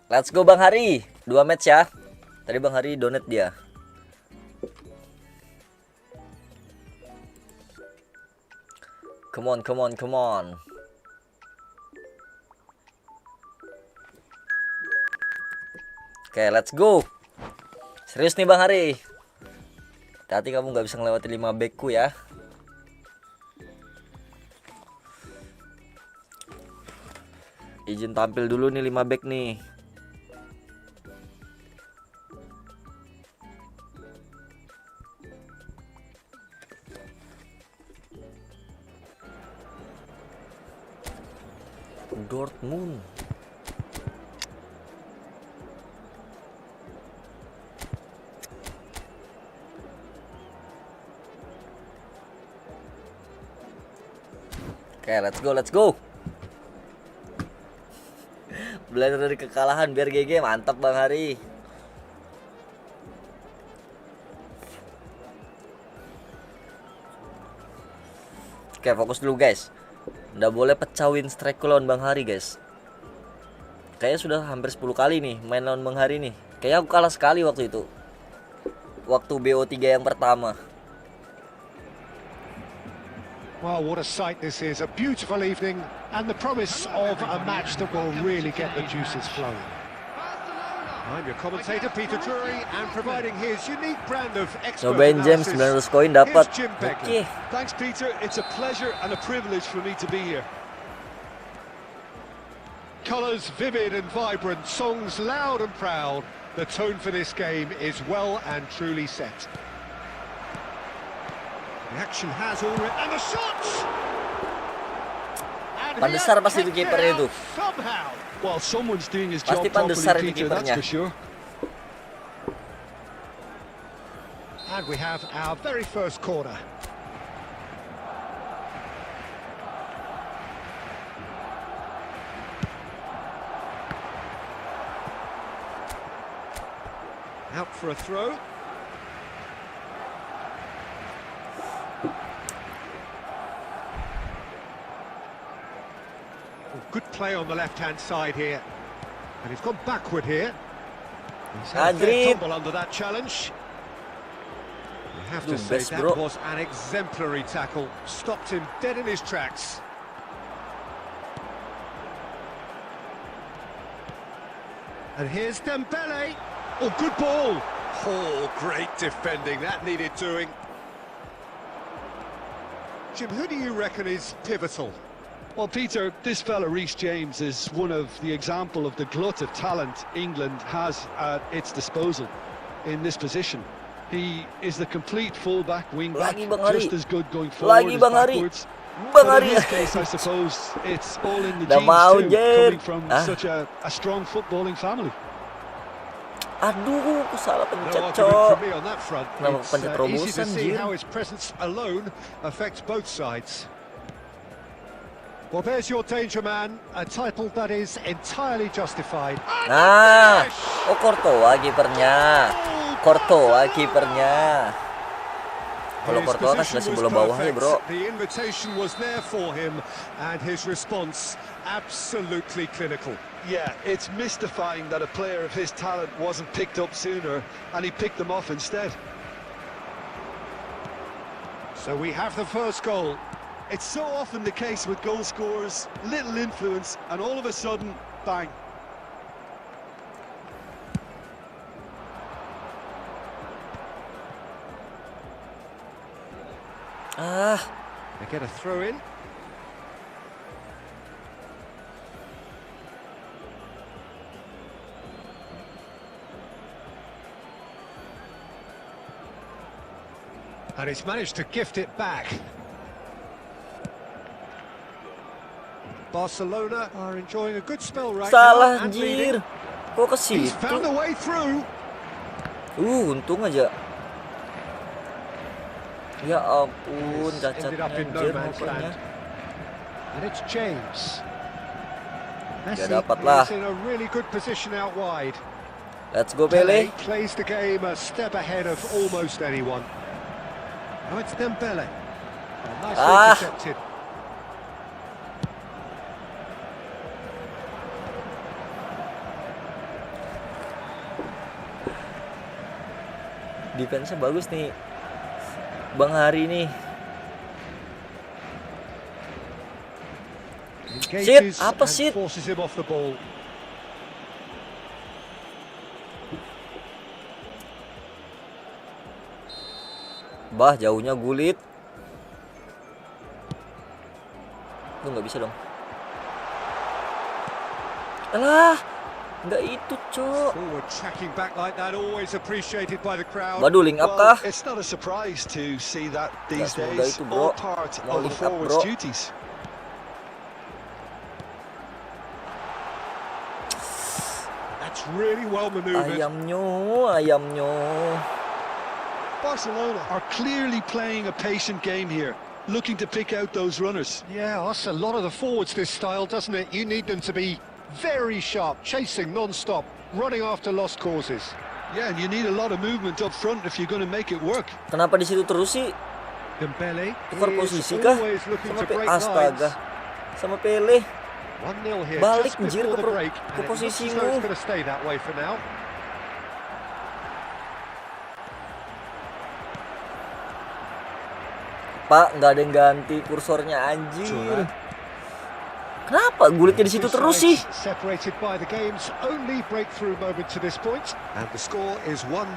S2: Let's go Bang Hari. 2 match ya. Tadi Bang Hari donate dia. Come on, come on, come on. Oke, let's go. Serius nih Bang Hari. Hati kamu nggak bisa ngelewatin 5 backku ya. Izin tampil dulu nih 5 back nih. Dortmund. Oke, let's go, let's go. Belajar dari kekalahan biar GG, mantap Bang Hari. Oke, fokus dulu guys. Nggak boleh pecah win strike lawan Bang Hari guys. Kayaknya sudah hampir 10 kali nih main lawan Bang Hari nih. Kayaknya aku kalah sekali waktu itu. Waktu BO3 yang pertama.
S3: Well, what a sight this is. A beautiful evening and the promise of a match that will really get the juices flowing. I'm your commentator, Peter Drury, and providing his unique brand of expert
S2: Cobain James
S3: analysis.
S2: 900 koin dapat.
S3: Oke.
S4: Thanks, Peter. It's a pleasure and a privilege for me to be here.
S3: Colours vivid and vibrant, songs loud and proud. The tone for this game is well and truly set. The action has already... And the shots!
S2: Pandesar pasti itu kipernya itu.
S3: Somehow.
S4: Well, someone's doing his job
S2: Pasti
S4: properly,
S2: pandesar itu
S4: Peter, that's
S2: kipernya.
S4: for sure.
S3: And we have our very first corner. Out for a throw. Good play on the left-hand side here. And he's gone backward here. He's had a fair tumble under that challenge. You have to say that was an exemplary tackle. Stopped him dead in his tracks. And here's Dembele. Oh, good ball. Oh, great defending. That needed doing. Jim, who do you reckon is pivotal?
S4: Well, Peter, this fella Reece James is one of the example of the glut of talent England has at its disposal in this position. He is the complete fullback, wingback, just as good going forward as backwards. But in his case, I suppose it's all in the genes too, coming from such a strong footballing family.
S2: Aduh, aku salah pencet,
S3: No
S2: cok.
S3: argument from me on that front.
S2: Kenapa
S3: It's
S2: pencet
S3: easy to
S2: robosan,
S3: see
S2: Jir?
S3: how his presence alone affects both sides. Well, there's your danger man, a title that is entirely justified.
S2: Nah, oh Courtois kipernya. Courtois kipernya. Kalau
S3: His
S2: Courtois kan sudah
S3: position
S2: sebelah
S3: was
S2: bawahnya,
S3: perfect.
S2: bro.
S3: The invitation was there for him, and his response absolutely clinical.
S4: Yeah, it's mystifying that a player of his talent wasn't picked up sooner, and he picked them off instead.
S3: So we have the first goal.
S4: It's so often the case with goal scorers, little influence, and all of a sudden, bang.
S3: They get a throw in. And he's managed to gift it back. Barcelona are enjoying a good spell right
S2: Salah,
S3: now. And
S2: Jir. Kok ke
S3: he's found
S2: situ?
S3: a way through.
S2: Untung aja. Ya ampun,
S3: This ended up
S2: cacatnya
S3: in no
S2: Jir
S3: man's
S2: motornya.
S3: land. And it's James.
S2: Ya
S3: Messi
S2: dapat lah.
S3: is in a really good position out wide.
S2: Let's go Pele.
S3: Plays the game a step ahead of almost anyone. Now it's Dembele. Nicely intercepted.
S2: Defense-nya bagus nih Bang Hari nih. Shit, apa shit? Bah, jauhnya Gulit. Lu nggak bisa dong. Alah, nggak itu, Cok. Waduh, link up kah?
S4: It's not a surprise to see that these
S2: Nggak semudah
S4: days,
S2: itu, bro.
S4: all part
S2: Mau
S4: of the
S2: link up,
S4: forward's
S2: bro.
S4: duties.
S3: That's really well maneuvered.
S2: Ayamnya.
S4: Barcelona are clearly playing a patient game here, looking to pick out those runners.
S3: Yeah, that's a lot of the forwards, this style, doesn't it? You need them to be very sharp, chasing non-stop, running after lost causes.
S4: Yeah, and you need a lot of movement up front if you're going to make it work.
S2: Kenapa di situ terus sih?
S3: Dembele
S2: Tukar
S3: is
S2: posisi kah?
S3: always looking
S2: Sama
S3: to break
S2: Astaga.
S3: lines.
S2: Sama Pele.
S3: 1-0 here,
S2: Balik,
S3: just
S2: anjir,
S3: before the
S2: ke
S3: break,
S2: ke
S3: and it looks as
S2: posisimu.
S3: though it's going to stay that way for now.
S2: Pak, nggak ada yang ganti kursornya, anjir. Kenapa Gulitnya di situ terus sih?
S3: Separated by the game's only breakthrough moment to this point, and the score is 1-0.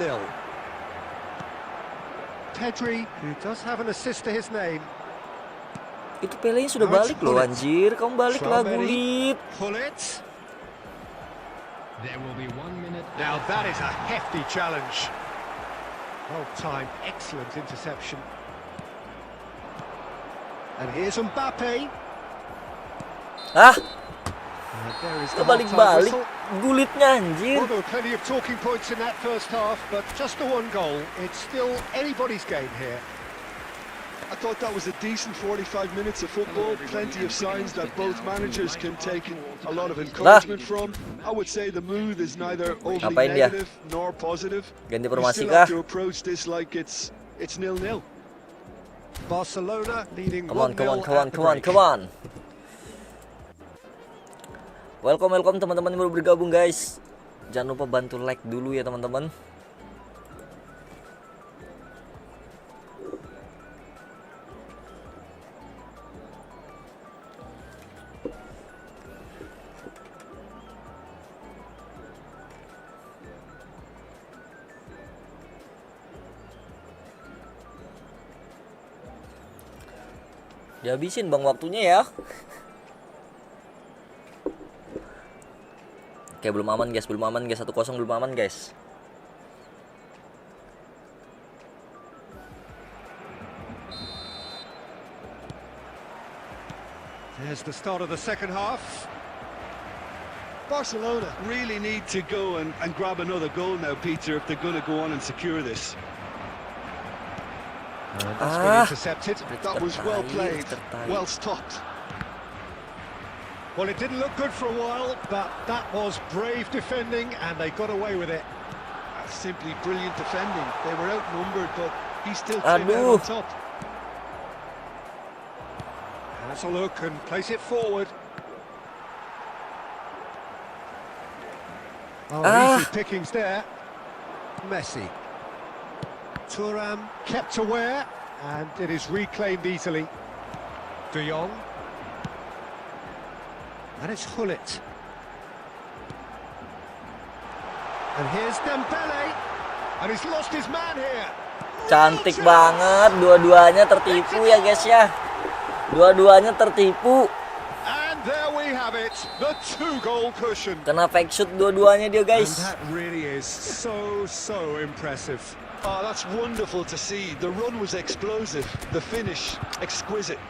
S3: Pedri, who does have an assist to his name.
S2: Itu Pelenya sudah balik loh, anjir. Kamu balik lah, Gulit.
S3: Gullit.
S5: There will be 1 minute.
S3: Now that is a hefty challenge. Well timed, excellent interception. And here's Mbappe.
S2: Ah,
S3: And there is the
S2: kebalik-balik
S3: half-time whistle.
S2: Gulitnya, anjir.
S3: Well, there were plenty of talking points in that first half, but just the one goal. It's still anybody's game here.
S4: I thought that was a decent 45 minutes of football, plenty of signs that both managers can take a lot of encouragement from. I would say the mood is neither overly
S2: Ngapain dia?
S4: negative nor positive.
S2: Ganti
S4: You
S2: formasi
S4: still
S2: kah?
S4: have to approach this like it's 0-0.
S3: Barcelona leading
S2: Come
S3: 1-0
S2: on.
S3: at the break.
S2: Welcome teman-teman yang baru bergabung, guys. Jangan lupa bantu like dulu ya, teman-teman. Dihabisin bang waktunya ya. Oke, belum aman guys, 1-0 belum aman guys.
S3: There's the start of the second half.
S4: Barcelona really need to go and grab another goal now, Peter, if they're going to go on and secure this.
S3: And that's been intercepted.
S4: That was well played, well stopped.
S3: Well, it didn't look good for a while, but that was brave defending, and they got away with it.
S4: That's simply brilliant defending. They were outnumbered, but he still came out on top.
S3: Has a look and place it forward. Oh, easy pickings there. Messi. Thuram kept aware, and it is reclaimed easily. De Jong. And it's Gullit. And here's Dembele. And he's lost his man here.
S2: Cantik banget, dua-duanya tertipu ya guys ya. Dua-duanya tertipu.
S3: And there we have it, the 2-goal cushion.
S2: Kena fake shoot dua-duanya dia guys.
S3: And that really is so impressive.
S4: Oh, that's wonderful to see. The run was explosive, the finish exquisite.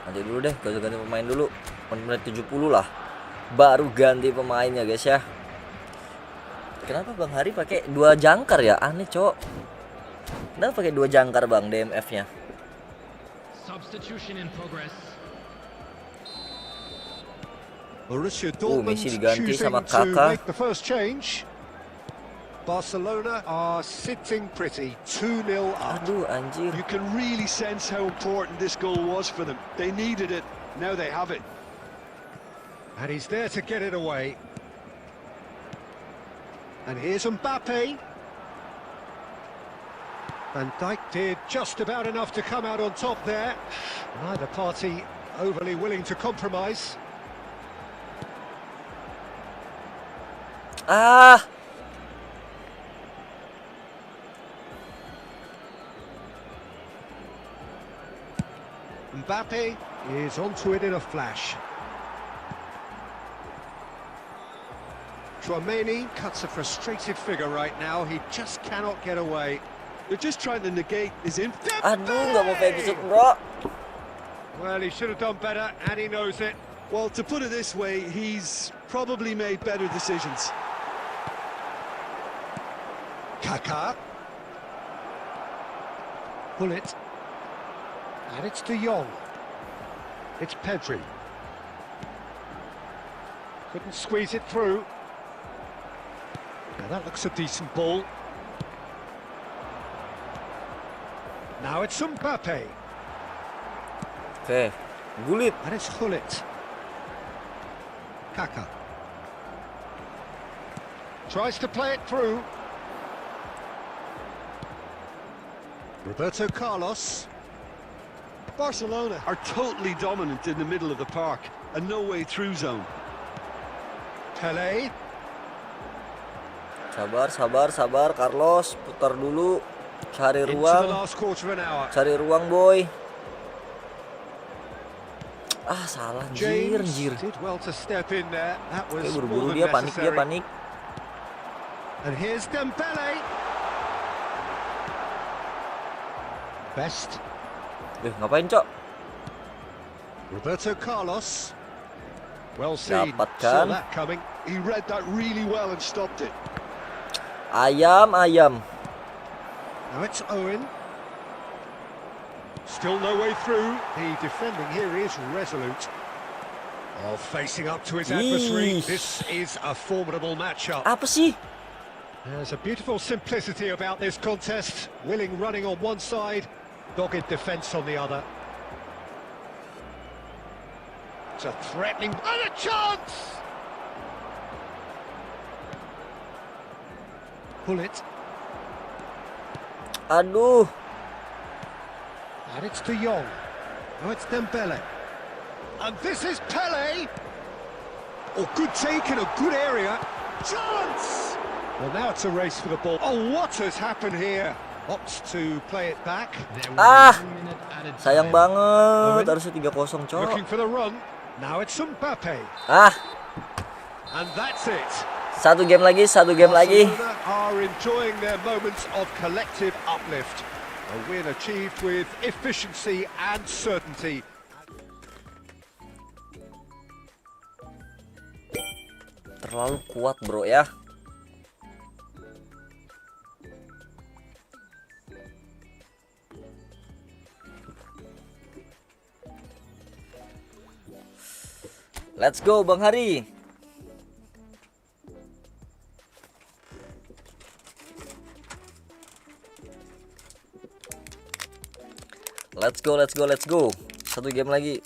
S2: Nanti dulu deh, ganti pemain dulu. Menit 70 lah. Baru ganti pemainnya guys ya. Kenapa Bang Hari pakai 2 jangkar ya? Aneh, Cok. Kenapa pakai 2 jangkar Bang DMF-nya?
S5: Substitution in progress.
S3: Borussia Dortmund
S2: Messi diganti
S3: choosing
S2: sama
S3: to
S2: Kakak.
S3: make the first change. Barcelona are sitting pretty, 2-0 up.
S2: Aduh anjir.
S4: You can really sense how important this goal was for them. They needed it, now they have it.
S3: And he's there to get it away. And here's Mbappe. Van Dijk did just about enough to come out on top there. Neither party overly willing to compromise.
S2: Ah,
S3: Mbappe is onto it in a flash. Chouameni cuts a frustrated figure right now. He just cannot get away.
S4: They're just trying to negate his impact.
S2: aduh, nggak mau fake shoot, bro.
S3: Well, he should have done better, and he knows it.
S4: Well, to put it this way, he's probably made better decisions.
S3: Kaká. Pull it. And it's De Jong. It's Pedri. Couldn't squeeze it through. Now that looks a decent ball. Now it's Mbappe.
S2: Oke, Gullit.
S3: And it's Gullit. Kaká. Tries to play it through. Roberto Carlos.
S4: Barcelona are totally dominant in the middle of the park, a no-way through zone.
S3: Pelé.
S2: Sabar, sabar, sabar, Carlos. Putar dulu. Cari
S3: Into the
S2: ruang.
S3: last quarter of an hour.
S2: Cari ruang, boy. Ah, salah, anjir,
S3: James
S2: anjir.
S3: did well to step in there. That was
S2: Oke,
S3: more
S2: buru-buru
S3: than
S2: dia panik, dia
S3: necessary.
S2: panik.
S3: And here's Dembele. Best.
S2: Ngapain, Cok?
S3: Roberto Carlos. Well seen.
S2: Dapat
S3: Saw
S2: kan?
S3: that coming.
S4: He read that really well and stopped it.
S2: Ayam, ayam.
S3: Now it's Owen. Still no way through. The defending here is resolute. Oh, facing up to his adversary.
S2: Yeesh.
S3: This is a formidable matchup.
S2: Apa sih?
S3: There's a beautiful simplicity about this contest. Willing running on one side, dogged defence on the other. It's a threatening and a chance! Pull it.
S2: Aduh.
S3: And it's De Jong. Now it's Dembele. And this is Pelé. Oh, good take in a good area. Chance! Well, now it's a race for the ball. Oh, what has happened here? Opts to play it back.
S2: Ah, sayang banget. Harusnya 3-0, Cok.
S3: Looking for the run. Now it's Mbappe.
S2: Ah,
S3: And that's it.
S2: satu game lagi, satu game lagi.
S3: Barcelona are enjoying their moments of collective uplift. A win achieved with efficiency and certainty.
S2: Terlalu kuat, bro, ya. Let's go, Bang Hari. Let's go, let's go, let's go. Satu game lagi.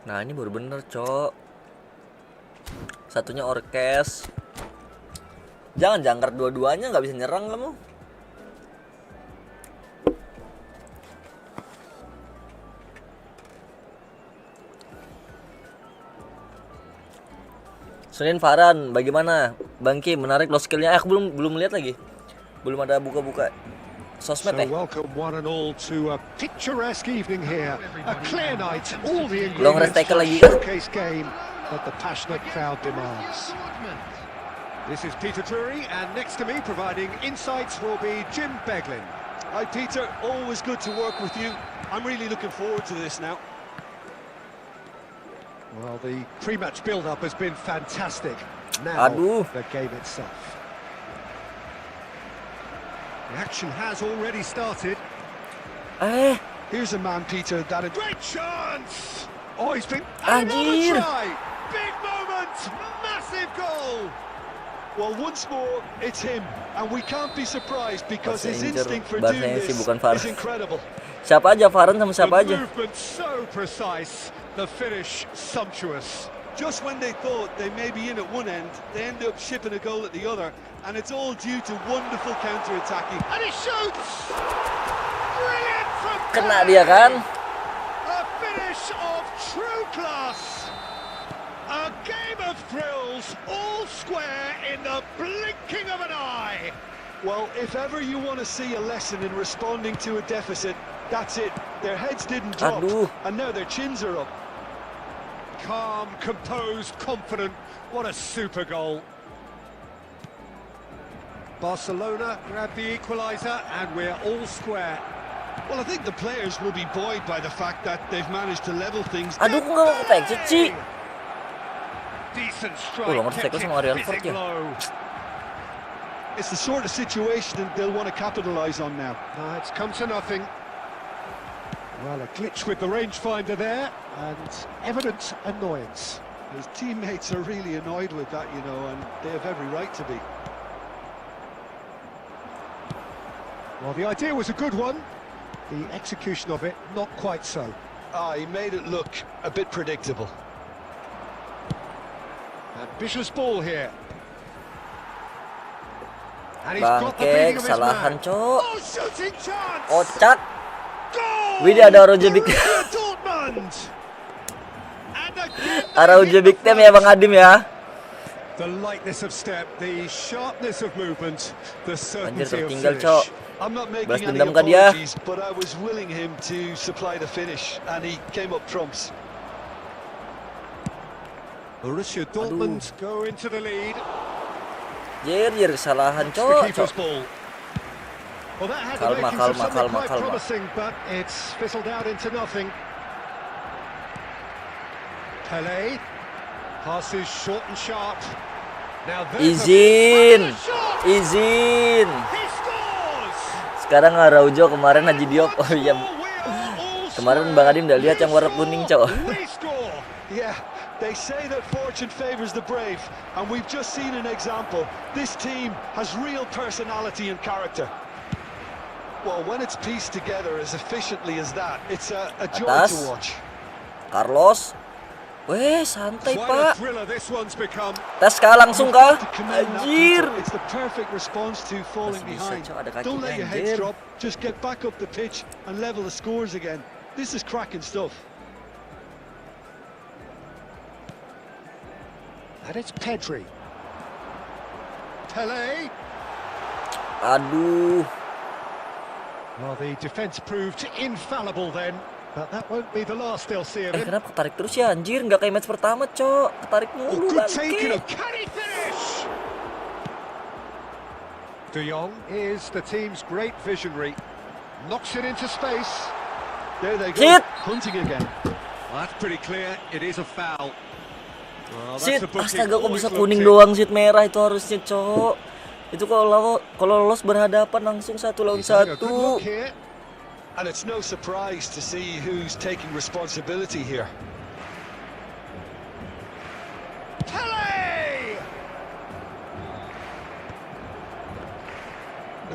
S2: Nah, ini baru bener, Cok. Satunya orkes. Jangan jangkar dua-duanya, nggak bisa nyerang kamu. Senin Farhan, bagaimana? Bangki menarik low skillnya. Aku belum lihat lagi. Belum ada buka-buka sosmed
S3: So welcome one and all to a picturesque evening here. A clear night, all the
S2: Long rest
S3: ingredients
S2: tackle
S3: for a
S2: lagi.
S3: showcase game that the passionate crowd demands. This is Peter Drury, and next to me providing insights will be Jim Beglin.
S4: Hi Peter, always good to work with you. I'm really looking forward to this now.
S3: Well, the pre-match build-up has been fantastic. Now, the game itself. The action has already started.
S4: Here's a man, Peter, that a
S3: great chance! Oh, he's been... Another try! Big moment! Massive goal!
S4: Well, once more, it's him. And we can't be surprised because his instinct for doing this is incredible.
S2: Siapa aja, Varane sama siapa aja.
S3: The movement so precise, the finish sumptuous.
S4: Just when they thought they may be in at one end, they end up shipping a goal at the other, and it's all due to wonderful counter-attacking.
S3: And he shoots! Brilliant from
S2: Kena dia kan?
S3: A finish of true class. A game of thrills, all square in the blinking of an eye.
S4: Well, if ever you want to see a lesson in responding to a deficit, that's it. Their heads didn't drop, and now their chins are up.
S3: Calm, composed, confident. What a super goal. Barcelona grab the equaliser, and we're all square.
S4: Well, I think the players will be buoyed by the fact that they've managed to level things.
S2: Aduh, kok nggak kepencet sih?
S3: Decent strike, kept it fizzing low.
S4: It's the sort of situation that they'll want to capitalise on now.
S3: It's come to nothing. Well, a glitch with the rangefinder there, and evident annoyance.
S4: His teammates are really annoyed with that, you know, and they have every right to be.
S3: Well, the idea was a good one. The execution of it, not quite so.
S4: He made it look a bit predictable.
S3: Ambitious ball here. And he's got the beating of his man. Oh, shooting chance!
S2: Kocak. Widih, ada Araujo Big Araujo Big Time ya Bang Adim ya.
S3: The lightness of step, the sharpness of movement, the certainty of
S2: tertinggal,
S3: finish.
S4: I'm not making
S2: Balas
S4: any
S2: dendam ke dia.
S4: apologies, but I was willing him to supply the finish, and he came up trumps.
S3: Borussia Dortmund go into the lead.
S2: Jir, kesalahan, Cok.
S3: Well, that had
S2: Kalma,
S3: the makings of something
S2: kalma.
S3: quite promising, but it's fizzled out into nothing. Pelé passes short and sharp. Now
S2: Izin.
S3: He scores!
S2: Sekarang Araujo, kemarin Haji Diop. Oh iya. Kemarin Bang Adim udah lihat yang warna kuning, Cok.
S4: Yeah, they say that fortune favors the brave, and we've just seen an example. This team has real personality and character. Well, when it's pieced together as efficiently as that, it's a joy to watch.
S2: Carlos. Weh, santai, Pak.
S3: Become...
S2: Tes kah langsung kah? Anjir.
S4: It's the perfect response to falling behind. Don't let your heads drop. Just get back up the pitch and level the scores again. This is cracking stuff.
S3: And it's Pedri. Pelé.
S2: Aduh.
S3: Well, the defense proved infallible then, but that won't be the last they'll see of him.
S2: Kenapa ketarik terus ya, anjir? Nggak kayak match pertama, Cok. Ketarik mulu,
S3: good taking
S2: bangke.
S3: of can he finish? De Jong is the team's great visionary. Knocks it into space.
S4: There they go.
S2: Shit.
S4: Hunting again.
S3: Well, that's pretty clear. It is a foul. Well,
S2: Shit, astaga, kok bisa kuning doang, shit merah itu harusnya, Cok. Itu kalau lolos berhadapan langsung 1 lawan 1.
S4: And it's no surprise to see who's taking responsibility here.
S3: Pelé!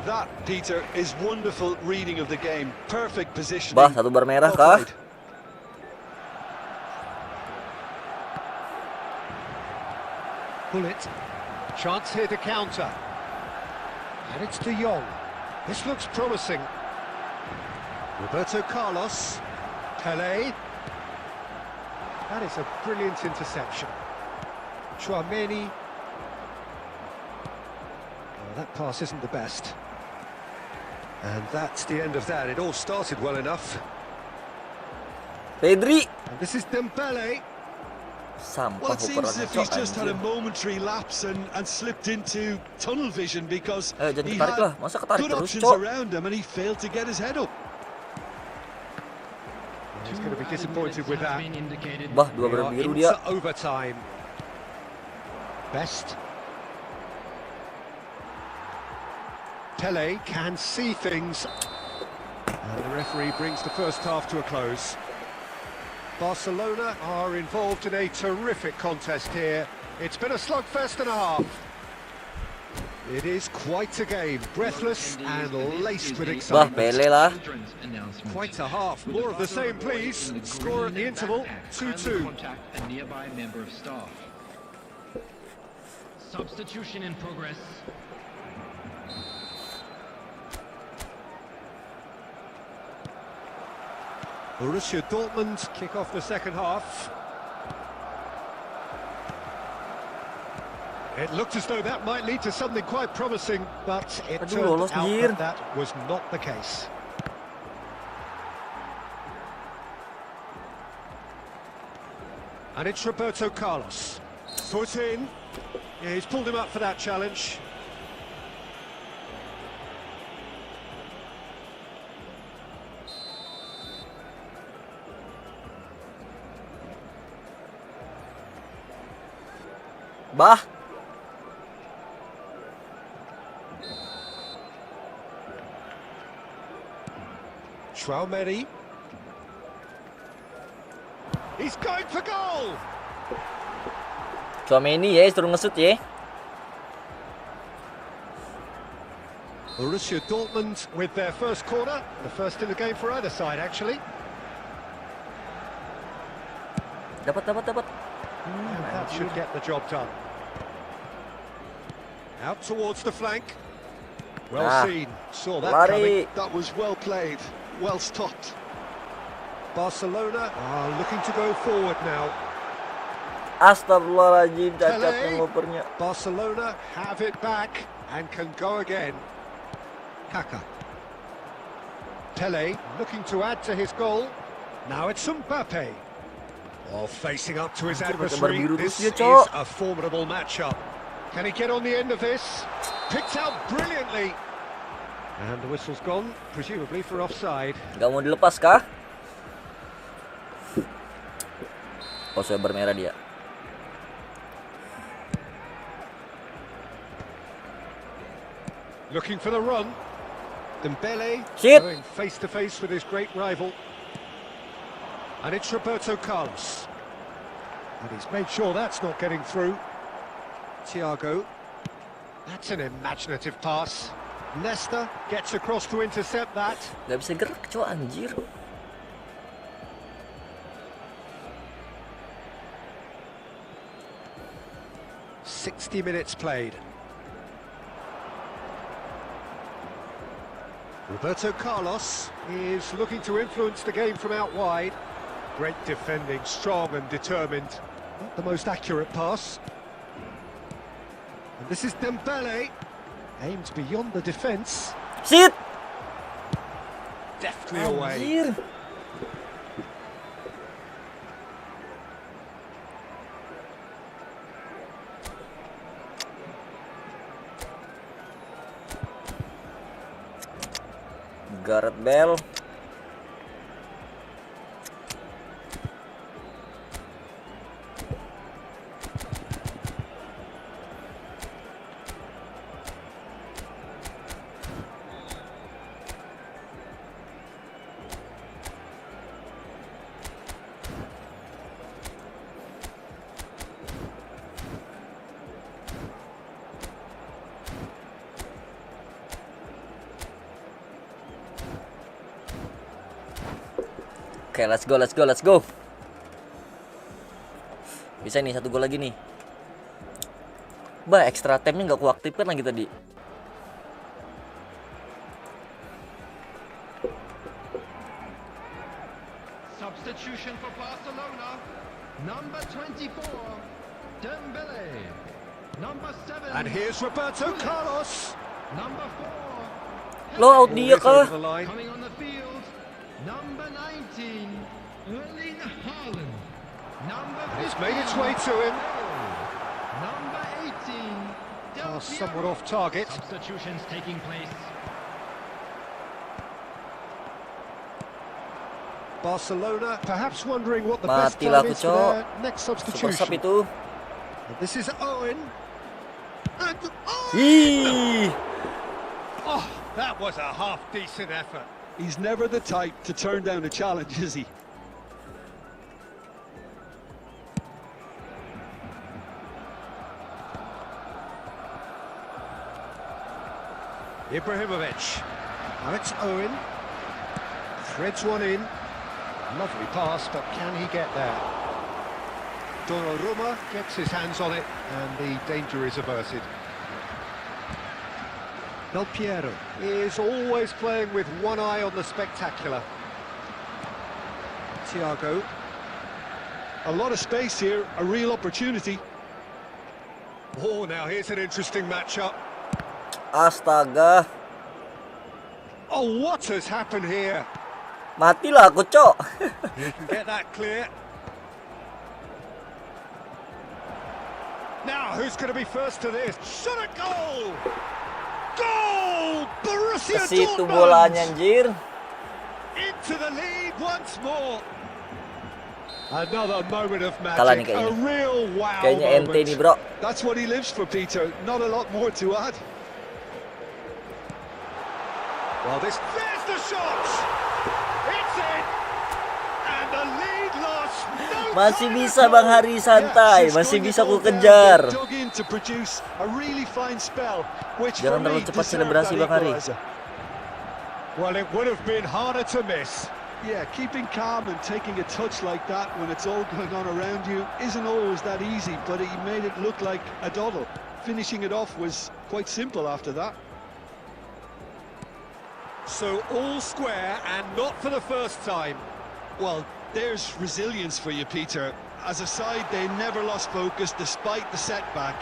S4: That, Peter, is wonderful reading of the game. Perfect positioning.
S2: Bah, 1 bar merah kah?
S3: Bullet. Chance here to counter. And it's De Jong. This looks promising. Roberto Carlos. Pelé. That is a brilliant interception. Chouameni. Oh, that pass isn't the best. And that's the end of that. It all started well enough.
S2: Pedri.
S3: And this is Dembele.
S2: Sampah
S4: Well, it seems
S2: operannya,
S4: as if he's
S2: Cok,
S4: just had a
S2: anjir.
S4: momentary lapse and slipped into tunnel vision because
S2: Jangan
S4: he
S2: ditarik
S4: had
S2: lah, masa ketarik
S4: good
S2: terus,
S4: options
S2: Cok.
S4: around him and he failed to get his head up.
S3: He's going to be disappointed with that.
S2: Bah, dua
S3: We are
S2: biru dia.
S3: into overtime. Best. Pele can see things. And the referee brings the first half to a close. Barcelona are involved in a terrific contest here. It's been a slugfest and a half. It is quite a game, breathless and laced with
S2: Bah,
S3: excitement.
S2: Pele lah.
S3: Quite a half. More of the same, please. Score at the interval, 2-2.
S5: A nearby member of staff. Substitution in progress.
S3: Borussia Dortmund kick off the second half. It looked as though that might lead to something quite promising, but it
S2: Aduh,
S3: turned
S2: lolos,
S3: out
S2: anjir.
S3: that was not the case. And it's Roberto Carlos. Foot in. Yeah, he's pulled him up for that challenge.
S2: Bah.
S3: Traumeri. He's going for goal!
S2: Tchouaméni ya, suruh ngesut ya.
S3: Borussia Dortmund with their first corner, the first in the game for either side actually.
S2: Dapat.
S3: And that should get the job done. Out towards the flank. Well seen, saw that coming.
S2: Lari.
S4: That was well played, well stopped.
S3: Barcelona are looking to go forward now.
S2: Astagfirullahaladzim, cacat
S3: Pele.
S2: ngopernya.
S3: Barcelona have it back and can go again. Kaka. Pele looking to add to his goal. Now it's Mbappe. Oh, facing up to his
S2: Anjir, pakai
S3: adversary.
S2: biru
S3: This
S2: terus
S3: is
S2: dia, Cok.
S3: a formidable matchup. Can he get on the end of this? Picked out brilliantly. And the whistle's gone, presumably for offside.
S2: Gak mau dilepas kah? Oh, saya bermerah dia.
S3: Looking for the run. Dembele
S2: Shit.
S3: going face to face with his great rival. And it's Roberto Carlos. And he's made sure that's not getting through. Thiago. That's an imaginative pass. Nesta gets across to intercept that.
S2: Gak bisa gerak, Cok, anjir.
S3: "60 minutes played. Roberto Carlos is looking to influence the game from out wide. Great defending, strong and determined. Not the most accurate pass. And this is Dembele. Aimed beyond the defence.
S2: Shit.
S3: Deftly away.
S2: Anjir. Gareth Bale. Oke, let's go. Bisa nih, 1 gol lagi nih. Bah, extra time-nya nggak kuaktifkan lagi tadi.
S5: Substitution for Barcelona. Number 24, Dembele. Number 7.
S3: And here's Roberto Carlos.
S5: Number 4.
S2: Lo out dia kah?
S3: Over the line.
S5: Coming on the field. Number 19, Erling Haaland. Number
S3: It's made its way to him.
S5: Number 18.
S3: Pass somewhat off target.
S5: Substitutions taking place.
S3: Barcelona perhaps wondering what the best
S2: Matilah
S3: time
S2: aku,
S3: is for
S2: Cok.
S3: their next
S2: Super sub
S3: substitution.
S2: itu.
S3: This is Owen. And
S2: Ih.
S3: oh, that was a half-decent effort.
S4: He's never the type to turn down a challenge, is he?
S3: Ibrahimovic. Now it's Owen. Threads one in. Lovely pass, but can he get there? Donnarumma gets his hands on it, and the danger is averted. Del Piero is always playing with one eye on the spectacular. Thiago.
S4: A lot of space here, a real opportunity.
S3: Oh, now here's an interesting matchup.
S2: Astaga.
S3: Oh, what has happened here?
S2: Matilah aku, Cok.
S3: You can get that clear. Now, who's going to be first to this? Shot a goal! Goal! Borussia
S2: Ke situ bolanya,
S3: Dortmund
S2: anjir.
S3: into the lead once more. Another moment of
S2: Kalah nih
S3: magic, a
S2: kayaknya.
S3: real wow
S2: Kayaknya ente
S3: moment.
S2: nih, Bro.
S4: That's what he lives for, Peter. Not a lot more to add.
S3: Well, there's the shot. It's in, and the lead lost. No
S2: Masih
S3: time
S2: bisa
S3: at
S2: Bang
S3: all.
S2: Hari santai,
S4: Since
S2: masih
S4: going
S2: bisa
S4: to
S2: aku
S4: go down,
S2: kejar.
S4: they dug in to produce a really fine spell, which
S2: Jangan
S4: for me
S2: terlalu cepat
S4: deserved
S2: selebrasi,
S4: that
S2: Bang Hari.
S4: equalizer.
S3: Well, it would have been harder to miss.
S4: Yeah, keeping calm and taking a touch like that when it's all going on around you isn't always that easy, but he made it look like a doddle. Finishing it off was quite simple after that.
S3: So all square, and not for the first time.
S4: Well, there's resilience for you, Peter. As a side, they never lost focus despite the setback.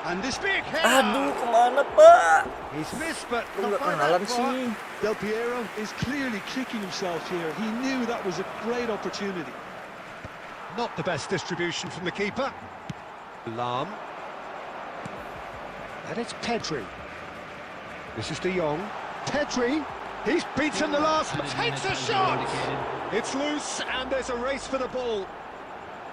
S4: And this
S3: Big header.
S2: Aduh, kemana, Pak?
S3: He's missed, but
S2: Kok
S3: not
S2: nggak
S3: by
S2: kenalan
S3: that far.
S2: sih?
S4: Del Piero is clearly kicking himself here. He knew that was a great opportunity.
S3: Not the best distribution from the keeper. Lam. And it's Pedri. This is De Jong. Pedri. He's beaten the last. Takes a shot. It's loose, and there's a race for the ball.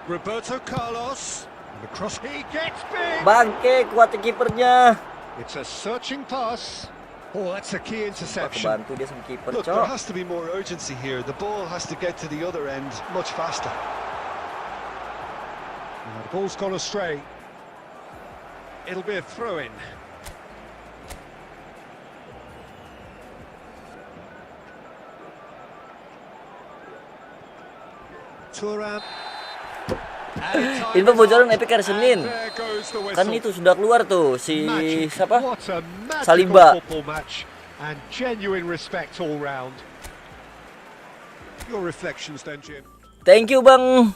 S3: Roberto Carlos. And the cross. He gets big.
S2: Bangke, kuat kipernya.
S3: It's a searching pass. Oh, that's a key
S2: Pak,
S3: interception.
S2: kebantu dia sama kiper,
S4: Look, there
S2: Cok.
S4: has to be more urgency here. The ball has to get to the other end much faster.
S3: Now, the ball's gone astray. It'll be a throw-in. Thuram.
S2: Info bocoran epic hari Senin.
S3: And there goes the
S2: Kan
S3: whistle.
S2: itu sudah keluar tuh si
S3: Magic.
S2: siapa?
S3: What a magical
S2: Saliba.
S3: football match, and genuine respect all round. Your reflections then, Jim.
S2: Thank you Bang.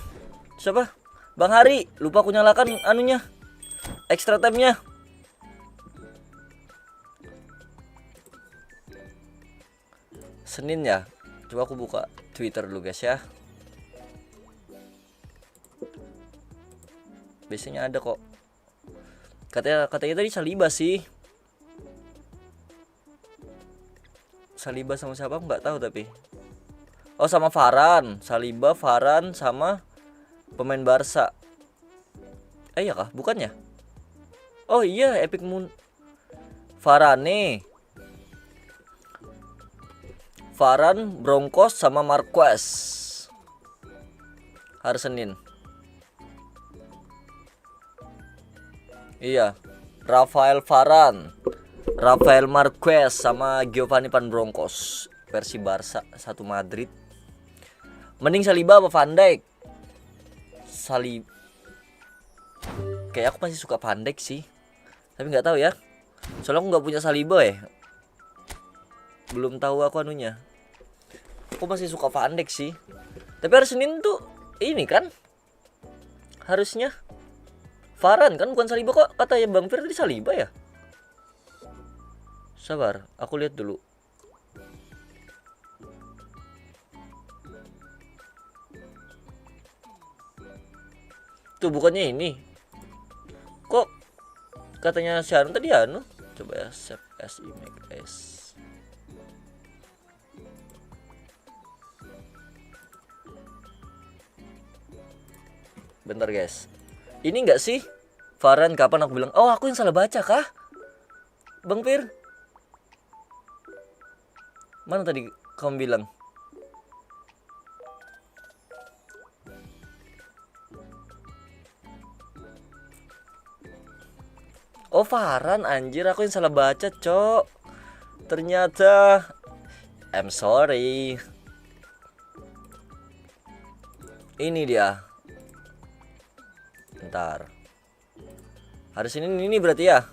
S2: Siapa? Bang Hari, lupa aku nyalakan anunya. Extra time-nya. Senin ya. Coba aku buka Twitter dulu guys ya. Biasanya ada kok. Katanya tadi Saliba sih. Saliba sama siapa nggak tahu tapi. Oh sama Varane, Saliba, Varane sama pemain Barca. Iya kah? Bukannya? Oh iya, Epic Moon. Varane, Broncos sama Marquez. Hari Senin. Iya, Rafael Varane, Rafael Marquez sama Giovanni Van Broncos. Versi Barca, satu Madrid. Mending Saliba apa Van Dijk? Kayak aku masih suka Van Dijk sih. Tapi nggak tahu ya. Soalnya aku nggak punya Saliba ya. Belum tahu aku anunya. Aku masih suka Van Dijk sih. Tapi hari Senin tuh ini kan harusnya Varane kan, bukan Saliba kok. Katanya Bang Fir tadi Saliba ya. Sabar, aku lihat dulu. Tuh bukannya ini. Kok katanya si Anu tadi anu? Coba ya, save as image as. Bentar guys. Ini enggak sih? Farhan kapan aku bilang? Oh, aku yang salah baca kah? Bang Fir. Mana tadi kamu bilang? Oh Farhan, anjir aku yang salah baca cok. Ternyata I'm sorry. Ini dia. Bentar. Harus ini berarti ya.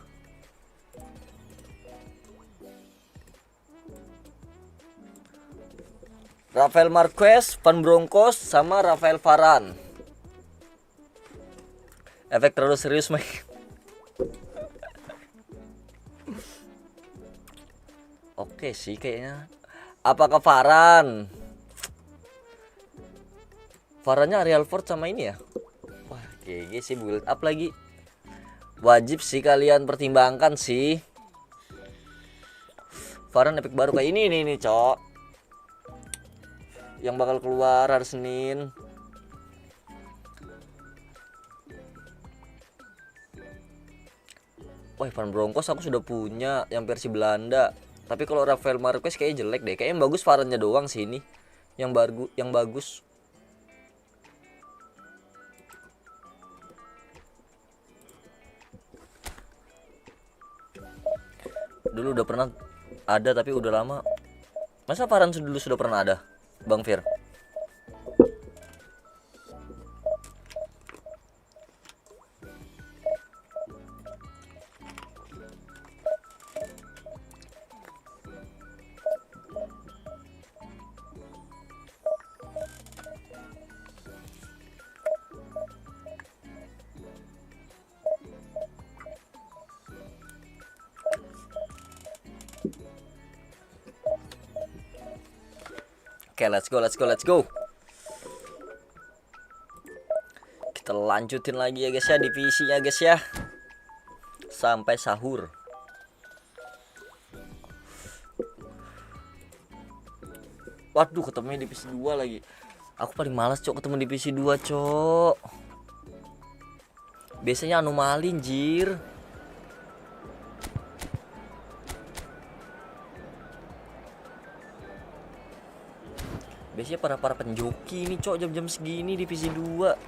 S2: Rafael Marquez, Van Bronckhorst sama Rafael Varane. Efek terlalu serius Mike. Oke sih kayaknya. Apakah Varane? Varane-nya Real Ford sama ini ya? Wah, GG sih build up lagi. Wajib sih kalian pertimbangkan sih. Varane epic baru kayak ini nih cok. Yang bakal keluar hari Senin. Wah, Van Bronckhorst aku sudah punya yang versi Belanda. Tapi kalau Rafael Marquez kayaknya jelek deh. Kayaknya yang bagus Varane-nya doang sih ini. Yang bagus. Dulu udah pernah ada tapi udah lama. Masa Varane dulu sudah pernah ada, Bang Fir? Oke, let's go. Kita lanjutin lagi ya guys ya, divisinya guys ya. Sampai sahur. Waduh, ketemunya divisi 2 lagi. Aku paling malas cok ketemu divisi 2 cok. Biasanya anomali anjir. Biasanya para penjoki ini cok jam-jam segini divisi 2.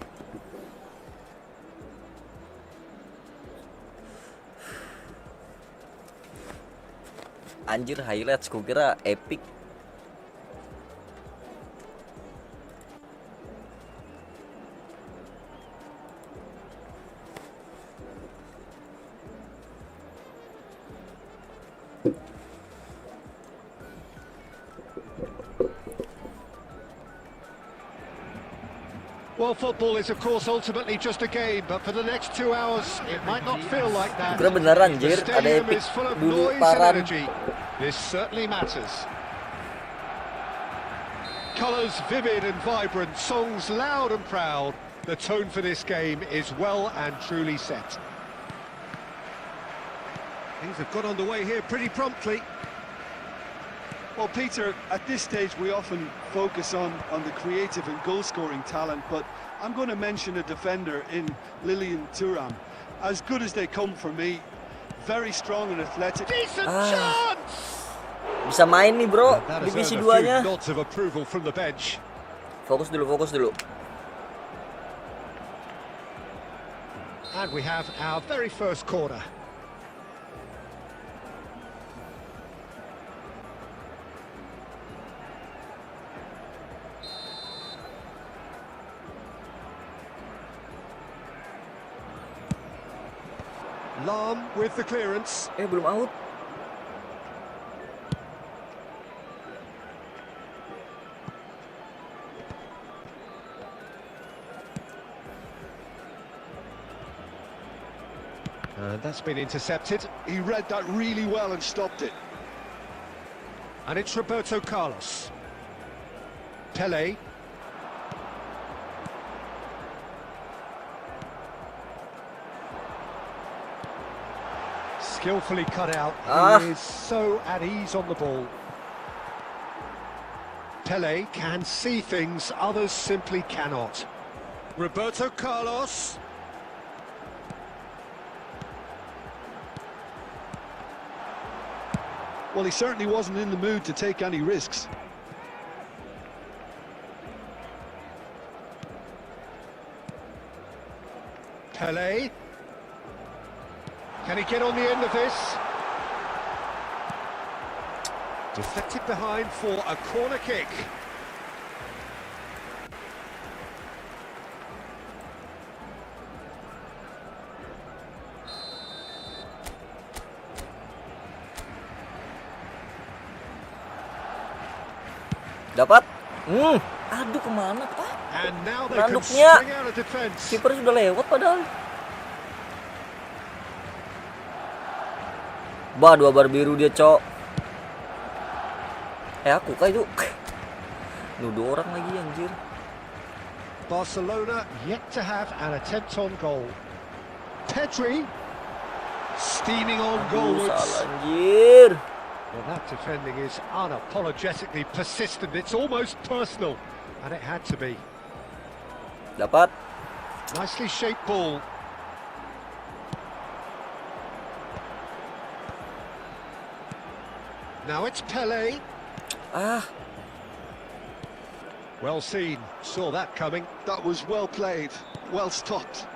S2: Anjir highlights ku kira epic.
S3: Well, football is of course ultimately just a game, but for the next 2 hours it might not feel like that.
S2: Kira beneran anjir, ada epic dulu paran.
S3: This certainly matters. Colours vivid and vibrant, songs loud and proud. The tone for this game is well and truly set. Things have got underway here pretty promptly.
S4: Well, Peter, at this stage we often focus on the creative and goal-scoring talent, but I'm going to mention a defender in Lilian Thuram. As good as they come for me, very strong and athletic.
S3: Decent chance!
S2: Bisa main nih bro, divisi 2-nya.
S3: Lots of approval from the bench.
S2: Fokus dulu.
S3: And we have our very first corner. Lam with the clearance.
S2: Belum out.
S3: That's been intercepted.
S4: He read that really well and stopped it.
S3: And it's Roberto Carlos. Pele. Skillfully cut out. He is so at ease on the ball. Pele can see things others simply cannot. Roberto Carlos.
S4: Well, he certainly wasn't in the mood to take any risks.
S3: Pele. Can he get on the end of this? Deflected behind for a corner kick.
S2: Dapat. Aduh, kemana Pak?
S3: And now they can
S2: Nanduknya.
S3: string out a defense.
S2: Kiper sudah lewat padahal. Bah, 2 bar biru dia, Cok. Aku kah itu? Nuduh orang lagi anjir.
S3: Barcelona yet to have an attempt on goal. Pedri steaming on goalwards.
S2: Salah anjir.
S3: Well, that defending is unapologetically persistent. It's almost personal, and it had to be.
S2: Dapat.
S3: Nicely shaped ball. Now it's Pele. Well seen. Saw that coming.
S4: That was well played, well stopped.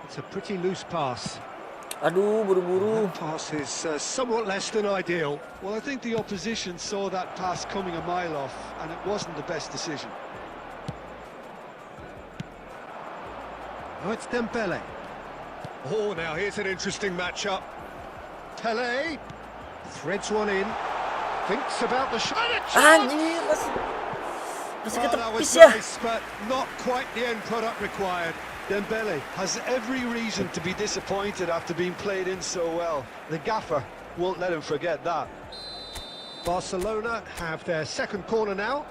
S3: It's a pretty loose pass.
S2: Aduh, buru-buru.
S3: That pass is somewhat less than ideal.
S4: Well, I think the opposition saw that pass coming a mile off, and it wasn't the best decision.
S3: Oh, it's Dembele. Oh, now here's an interesting matchup. Pele threads one in. Thinks about the shot.
S2: Anjir, masih
S3: That was
S2: ketepis ya.
S3: nice, but not quite the end product required.
S4: Dembele has every reason to be disappointed after being played in so well. The gaffer won't let him forget that.
S3: Barcelona have their second corner now.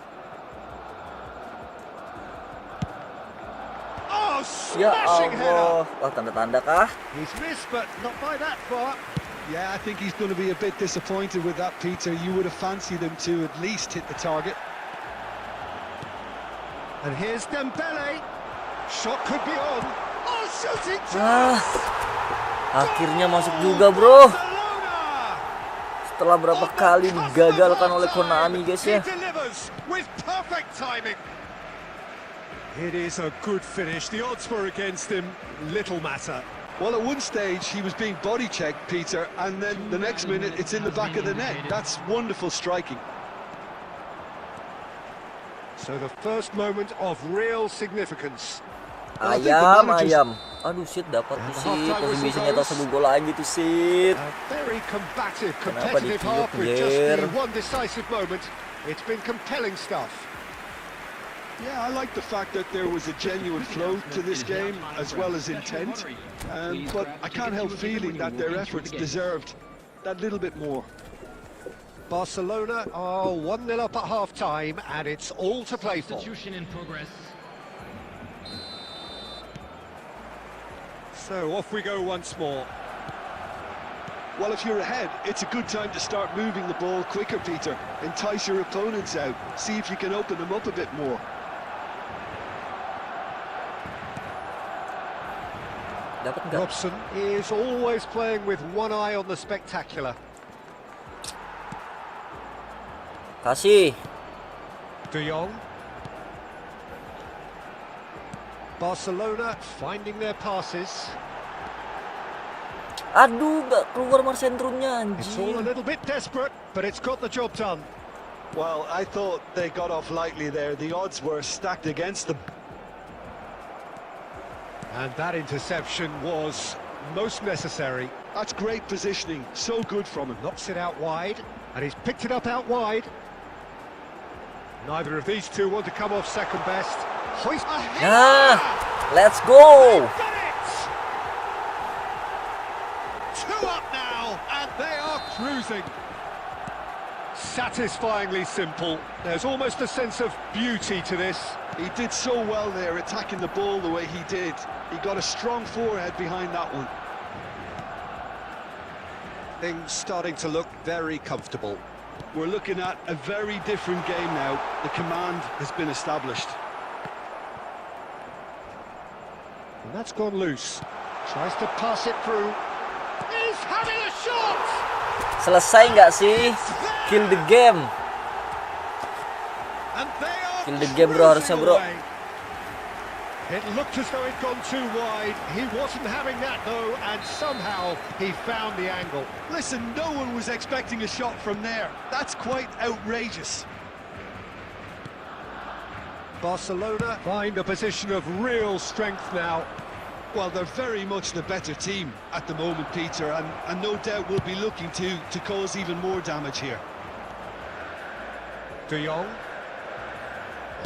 S3: Oh,
S2: Ya
S3: smashing
S2: Allah.
S3: header!
S2: Wah, tanda-tanda kah?
S3: He's missed, but not by that far.
S4: Yeah, I think he's going to be a bit disappointed with that, Peter. You would have fancied him to at least hit the target.
S3: And here's Dembele. Shot could be on. Oh, shooting chance!
S2: Akhirnya masuk juga, bro.
S3: Barcelona!
S2: Setelah berapa kali digagalkan oleh Konami, guys ya.
S3: He delivers with perfect timing. It is a good finish. The odds were against him. Little matter.
S4: Well, at one stage he was being body checked, Peter, and then the next minute it's in the back of the net. That's wonderful striking.
S3: So the first moment of real significance.
S2: Ayam. Aduh, Sid dapat tuh Sid. Masih bisa nyetak 1 gol lagi tuh Sid.
S3: A very combative,
S2: Kenapa
S3: competitive
S2: ditiup,
S3: half with just
S2: Jer?
S3: the one decisive moment. It's been compelling stuff.
S4: Yeah, I like the fact that there was a genuine flow to this game as well as intent, but I can't help feeling that their efforts deserved that little bit more.
S3: Barcelona are 1-0 up at half-time, and it's all to play for.
S5: Substitution in progress.
S3: So off we go once more.
S4: Well, if you're ahead, it's a good time to start moving the ball quicker, Peter. Entice your opponents out. See if you can open them up a bit more.
S2: Dapat enggak?
S3: Robson is always playing with one eye on the spectacular.
S2: Kasih.
S3: De Jong. Barcelona finding their passes.
S2: Aduh, gak keluar marsentrumnya
S3: It's all a
S2: anjir.
S3: little bit desperate, but it's got the job done.
S4: Well, I thought they got off lightly there. The odds were stacked against them.
S3: And that interception was most necessary.
S4: That's great positioning. So good from him.
S3: Knocks it out wide, and he's picked it up out wide. Neither of these two want to come off second best. Hoist ahead!
S2: Nah, let's go.
S3: Got it! 2 up now, and they are cruising. Satisfyingly simple. There's almost a sense of beauty to this.
S4: He did so well there, attacking the ball the way he did. He got a strong forehead behind that one.
S3: Things starting to look very comfortable.
S4: We're looking at a very different game now. The command has been established.
S3: And that's gone loose. Tries to pass it through. He's having a shot!
S2: Selesai nggak sih? Kill the game.
S3: And they are
S2: Kill the game, bro, harusnya, bro.
S3: away. It looked as though it'd gone too wide. He wasn't having that though, and somehow he found the angle.
S4: Listen, no one was expecting a shot from there. That's quite outrageous.
S3: Barcelona find a position of real strength now.
S4: Well, they're very much the better team at the moment, Peter, and no doubt will be looking to cause even more damage here.
S3: De Jong.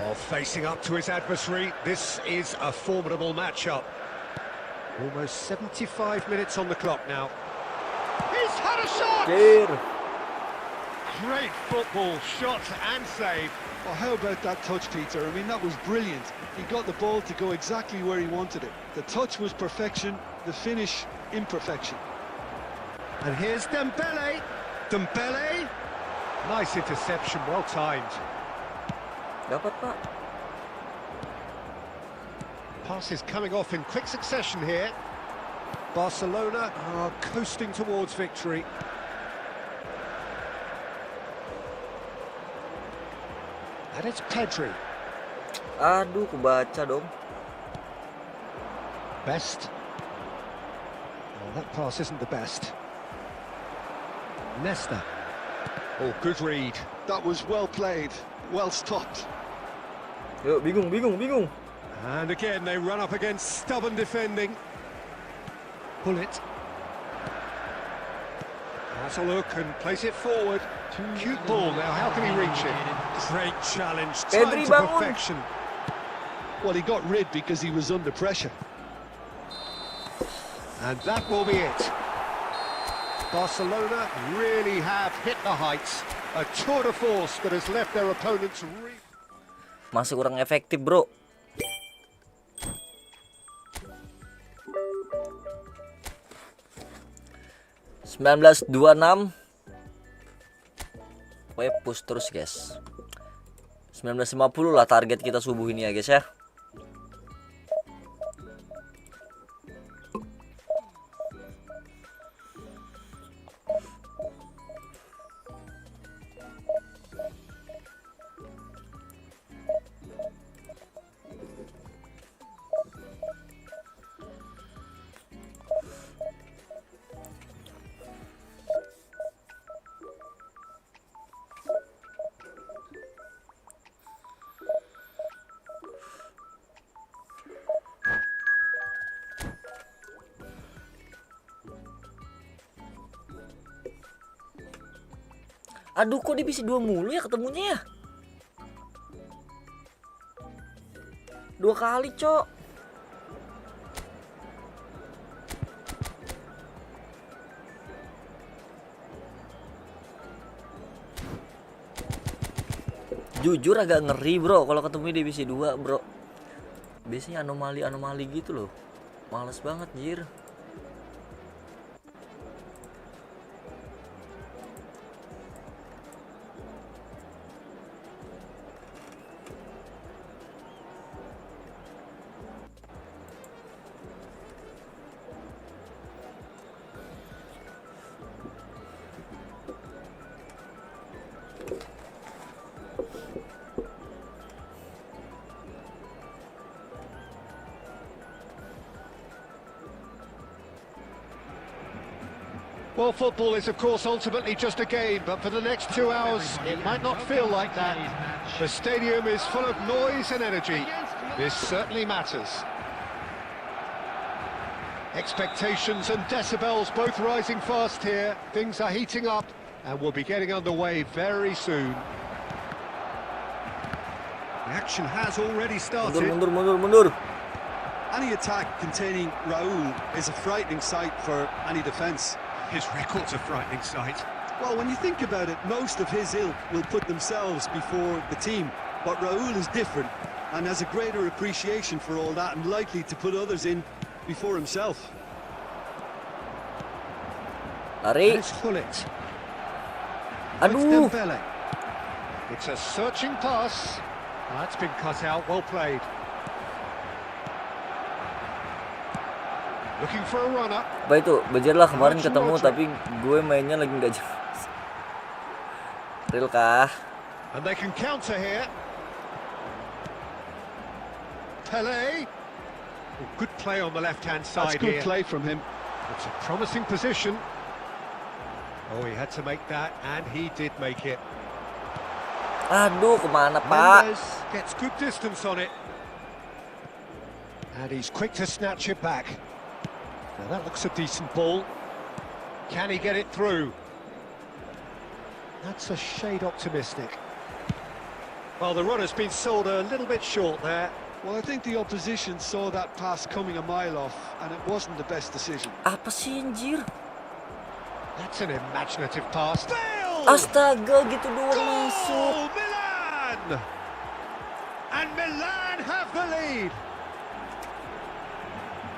S3: Oh, facing up to his adversary. This is a formidable matchup. Almost 75 minutes on the clock now. He's had a shot!
S2: Anjir.
S3: Great football, shot and save.
S4: Well, how about that touch, Peter? I mean, that was brilliant. He got the ball to go exactly where he wanted it. The touch was perfection, the finish imperfection.
S3: And here's Dembele. Dembele. Nice interception, well timed.
S2: Dapat, Pak.
S3: Pass is coming off in quick succession here. Barcelona are coasting towards victory. And it's Pedri.
S2: Aduh, kebaca dong.
S3: Best. Oh, that pass isn't the best. Nesta. Oh, good read.
S4: That was well played, well stopped.
S2: Yuk, bingung.
S3: And again, they run up against stubborn defending. Pull it. Has a look and place it forward. Cute ball now, how can he reach it? Great challenge,
S2: Pedri
S3: timed to
S2: bangun.
S3: perfection.
S4: Well, he got rid because he was under pressure.
S3: And that will be it. Barcelona really have hit the heights. A tour de force that has left their opponents
S2: Masih kurang efektif, bro. (1926) Pokoknya push terus, guys. 1950 lah target kita subuh ini ya, guys ya. Aduh, kok divisi 2 mulu ya ketemunya ya? 2 kali, Cok. Jujur agak ngeri, bro, kalau ketemu divisi 2, bro. Biasanya anomali gitu loh. Males banget, jir.
S3: Well, football is, of course, ultimately just a game, but for the next 2 hours, it might not feel like that. The stadium is full of noise and energy. This certainly matters. Expectations and decibels both rising fast here. Things are heating up, and we'll be getting underway very soon. The action has already started.
S2: Mundur.
S4: Any attack containing Raul is a frightening sight for any defence.
S3: His record's a frightening sight.
S4: Well, when you think about it, most of his ilk will put themselves before the team. But Raul is different and has a greater appreciation for all that and likely to put others in before himself.
S2: Lari.
S3: It's Hullet.
S2: Aduh.
S3: Tampil. It's a searching pass. That's been cut out. Well played. Looking for a runner.
S2: Apa itu? Bejer lah kemarin ketemu tapi gue mainnya lagi nggak jelas. Real kah?
S3: And they can counter here. Pele. Oh, good play on the left-hand side.
S4: That's good
S3: here.
S4: play from him.
S3: It's a promising position. Oh, he had to make that, and he did make it.
S2: Aduh, kemana Pak?
S3: Mendes gets good distance on it. And he's quick to snatch it back. Now that looks a decent ball. Can he get it through? That's a shade optimistic. Well, the runner's been sold a little bit short there.
S4: Well, I think the opposition saw that pass coming a mile off, and it wasn't the best decision.
S2: Apa sih anjir?
S3: That's an imaginative pass. Bale!
S2: Astaga, gitu doang masuk.
S3: Oh, Milan! And Milan have the lead.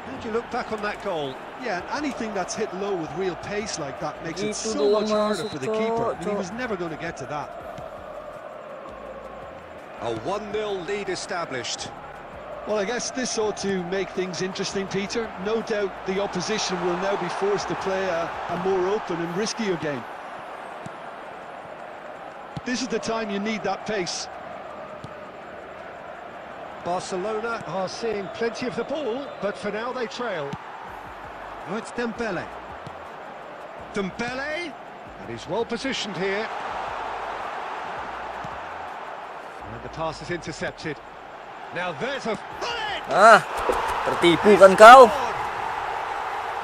S3: How do you look back on that goal?
S4: Yeah, and anything that's hit low with real pace like that makes it
S2: Gitu
S4: so
S2: doang
S4: much harder
S2: masuk,
S4: for the keeper. And he
S2: Cok.
S4: was never going to get to that.
S3: A 1-0 lead established.
S4: Well, I guess this ought to make things interesting, Peter. No doubt the opposition will now be forced to play a more open and riskier game. This is the time you need that pace.
S3: Barcelona are seeing plenty of the ball, but for now they trail. Oh, it's Dembele. Dembele! And he's well positioned here. And the pass is intercepted. Now there's a...
S2: Ah, tertipu kan kau?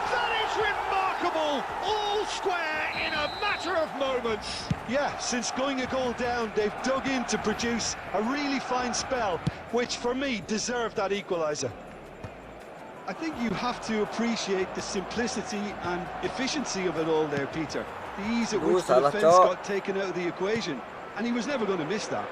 S3: That is remarkable! All square in a matter of moments.
S4: Yeah, since going a goal down, they've dug in to produce a really fine spell, which for me deserved that equaliser. I think you have to appreciate the simplicity and efficiency of it all there, Peter. The ease at which the
S2: salah,
S4: defence
S2: Cok.
S4: got taken out of the equation, and he was never going to miss that.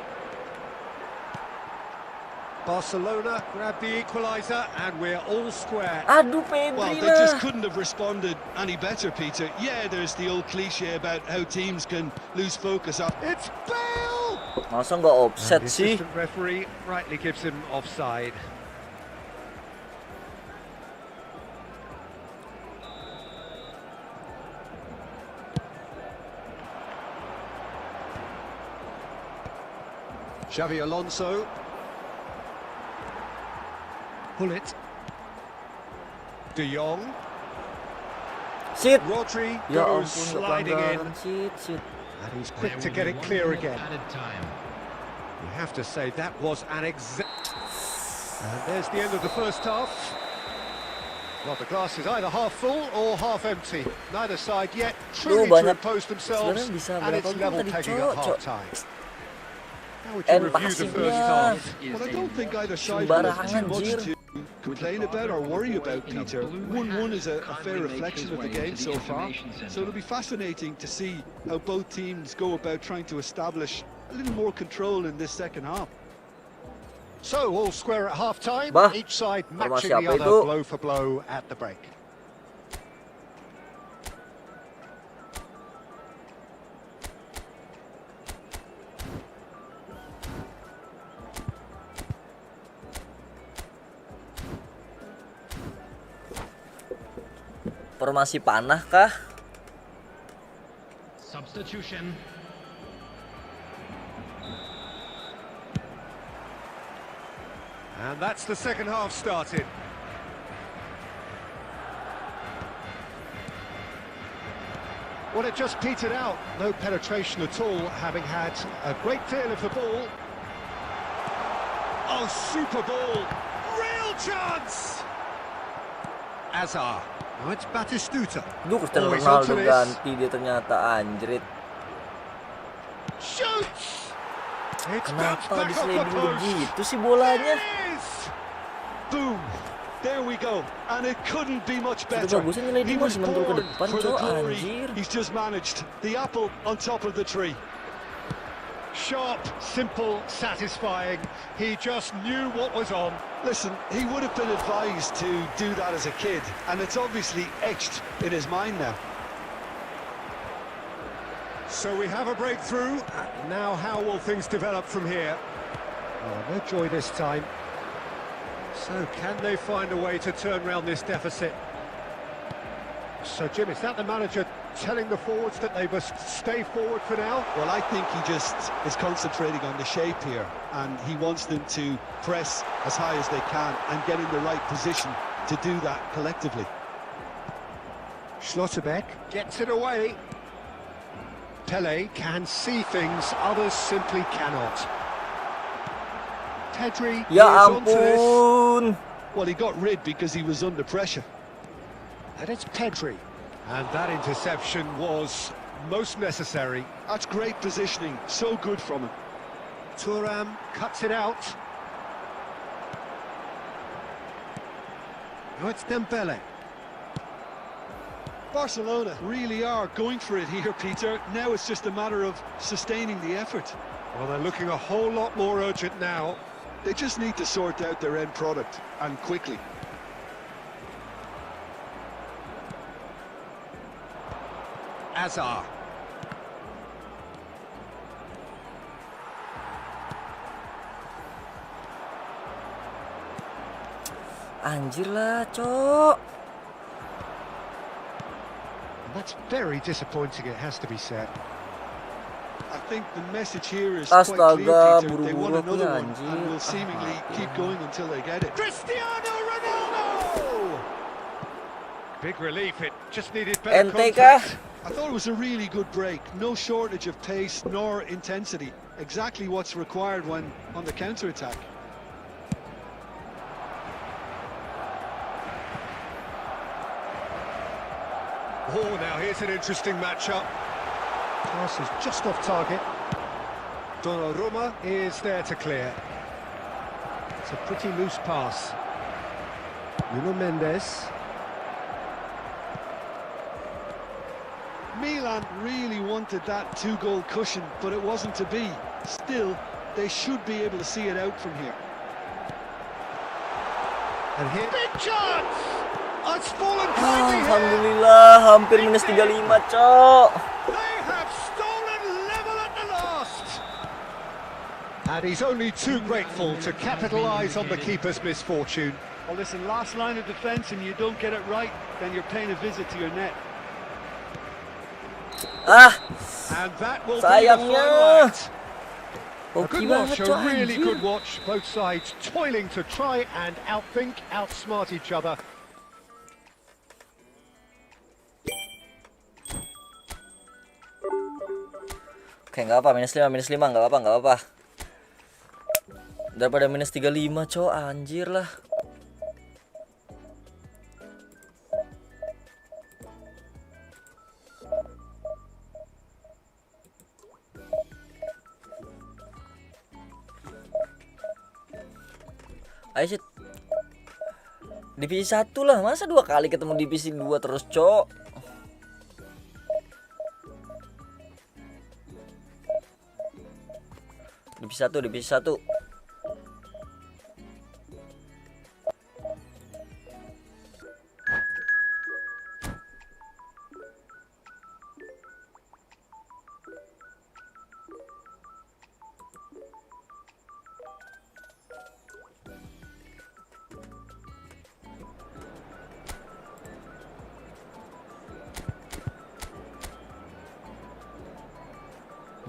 S3: Barcelona grab the equaliser and we're all square.
S2: Aduh,
S4: Well,
S2: Pedri
S4: they just
S2: lah.
S4: couldn't have responded any better, Peter. Yeah, there's the old cliche about how teams can lose focus after.
S3: It's Bale!
S2: Masa nggak offset
S3: The
S2: sih?
S3: assistant referee rightly gives him offside. Xavi Alonso. Hullet. De Jong.
S2: Sit.
S3: Rodri
S2: Ya
S3: goes
S2: ampun, nggak
S3: sliding in.
S2: pelanggaran. Sit.
S3: And he's
S5: There
S3: quick to
S5: will
S3: get
S5: be
S3: it
S5: one
S3: clear
S5: more
S3: again.
S5: added time.
S3: You have to say that was an exact... And there's the end of the first half. Well, the glass is either half full or half empty. Neither side yet truly to
S2: banyak-
S3: impose themselves,
S2: sebenarnya bisa
S3: and it's
S2: berapa gol
S3: level
S2: tadi,
S3: pegging
S2: Cok?
S3: at half-time. How would
S2: And
S3: you review the
S2: passingnya.
S3: first half?
S4: Well, I don't think either side will have too
S2: Sembarangan,
S4: much
S2: Jir.
S4: to complain about or worry about, Peter. 1-1 is a fair reflection of the game so far, so it'll be fascinating to see how both teams go about trying to establish a little more control in this second half.
S3: So, all square at half-time,
S2: Bah,
S3: each side
S2: formasi
S3: matching the
S2: apa
S3: other
S2: itu?
S3: blow for blow at the break.
S2: Formasi panah kah?
S5: Substitution.
S3: And that's the second half started. Well, it just petered out. No penetration at all, having had a great deal of the ball. Oh, super ball. Real chance! Azar. Oh, it's Batistuta.
S2: Duh, Cristiano
S3: Always
S2: Ronaldo
S3: onto this.
S2: ganti dia ternyata anjrit.
S3: Shoots! It's bounced
S2: Kenapa
S3: back
S2: di
S3: off the
S2: sliding
S3: post.
S2: begitu sih bolanya?
S3: It is!
S4: Boom! There we go, and it couldn't be much
S2: Itu
S4: better.
S2: bagusnya nilai
S4: He
S2: dia
S4: was
S2: masih mentul ke
S4: born
S2: depan,
S4: for the
S2: Cok,
S4: glory.
S2: anjir.
S4: He's just managed the apple on top of the tree.
S3: Sharp, simple, satisfying. He just knew what was on.
S4: Listen, he would have been advised to do that as a kid, and it's obviously etched in his mind now.
S3: So we have a breakthrough. Now how will things develop from here? Oh, no joy this time. So can they find a way to turn around this deficit? So Jim, is that the manager telling the forwards that they must stay forward for now?
S4: Well, I think he just is concentrating on the shape here, and he wants them to press as high as they can and get in the right position to do that collectively.
S3: Schlotterbeck gets it away. Pele can see things others simply cannot. Pedri
S2: Ya
S3: is onto this.
S2: ampun.
S4: Well, he got rid because he was under pressure.
S3: And it's Pedri. And that interception was most necessary.
S4: That's great positioning, so good from him.
S3: Thuram cuts it out. Now it's Dembele.
S4: Barcelona really are going for it here, Peter. Now it's just a matter of sustaining the effort.
S3: Well, they're looking a whole lot more urgent now.
S4: They just need to sort out their end product, and quickly.
S3: Azar.
S2: Anjir lah, Cok.
S3: That's very disappointing, it has to be said.
S4: I think the message here is quite clear,
S2: Astaga,
S4: Peter. They want
S2: buru-buru
S4: another
S2: ya,
S4: one
S2: anjir.
S4: and will seemingly keep going until they get it.
S3: Cristiano Ronaldo! Big relief, it just needed better
S2: Ente kah?
S3: contact.
S4: I thought it was a really good break. No shortage of pace nor intensity. Exactly what's required when on the counter-attack.
S3: Oh, now here's an interesting matchup. Pass is just off target. Donnarumma is there to clear. It's a pretty loose pass. Nuno Mendes.
S4: Milan really wanted that two-goal cushion, but it wasn't to be. Still, they should be able to see it out from here.
S3: And here, big chance! It's fallen kindly here.
S2: Alhamdulillah, hampir minus 35, Cok.
S3: They have stolen level at the last. And he's only too grateful to capitalise on the keeper's misfortune.
S4: Well, listen, last line of defence and you don't get it right, then you're paying a visit to your net.
S2: Ah,
S3: And that will be the
S2: sayangnya.
S3: final act. A
S2: Oke
S3: good
S2: banget,
S3: watch, a
S2: Cok,
S3: really
S2: anjir.
S3: good watch. Both sides toiling to try and outthink, outsmart each other.
S2: Oke, nggak apa, minus 5, nggak apa. Daripada minus 35, Cok, anjir lah. Ayo sih. Divisi 1 lah, masa 2 kali ketemu divisi 2 terus, Cok. Divisi 1.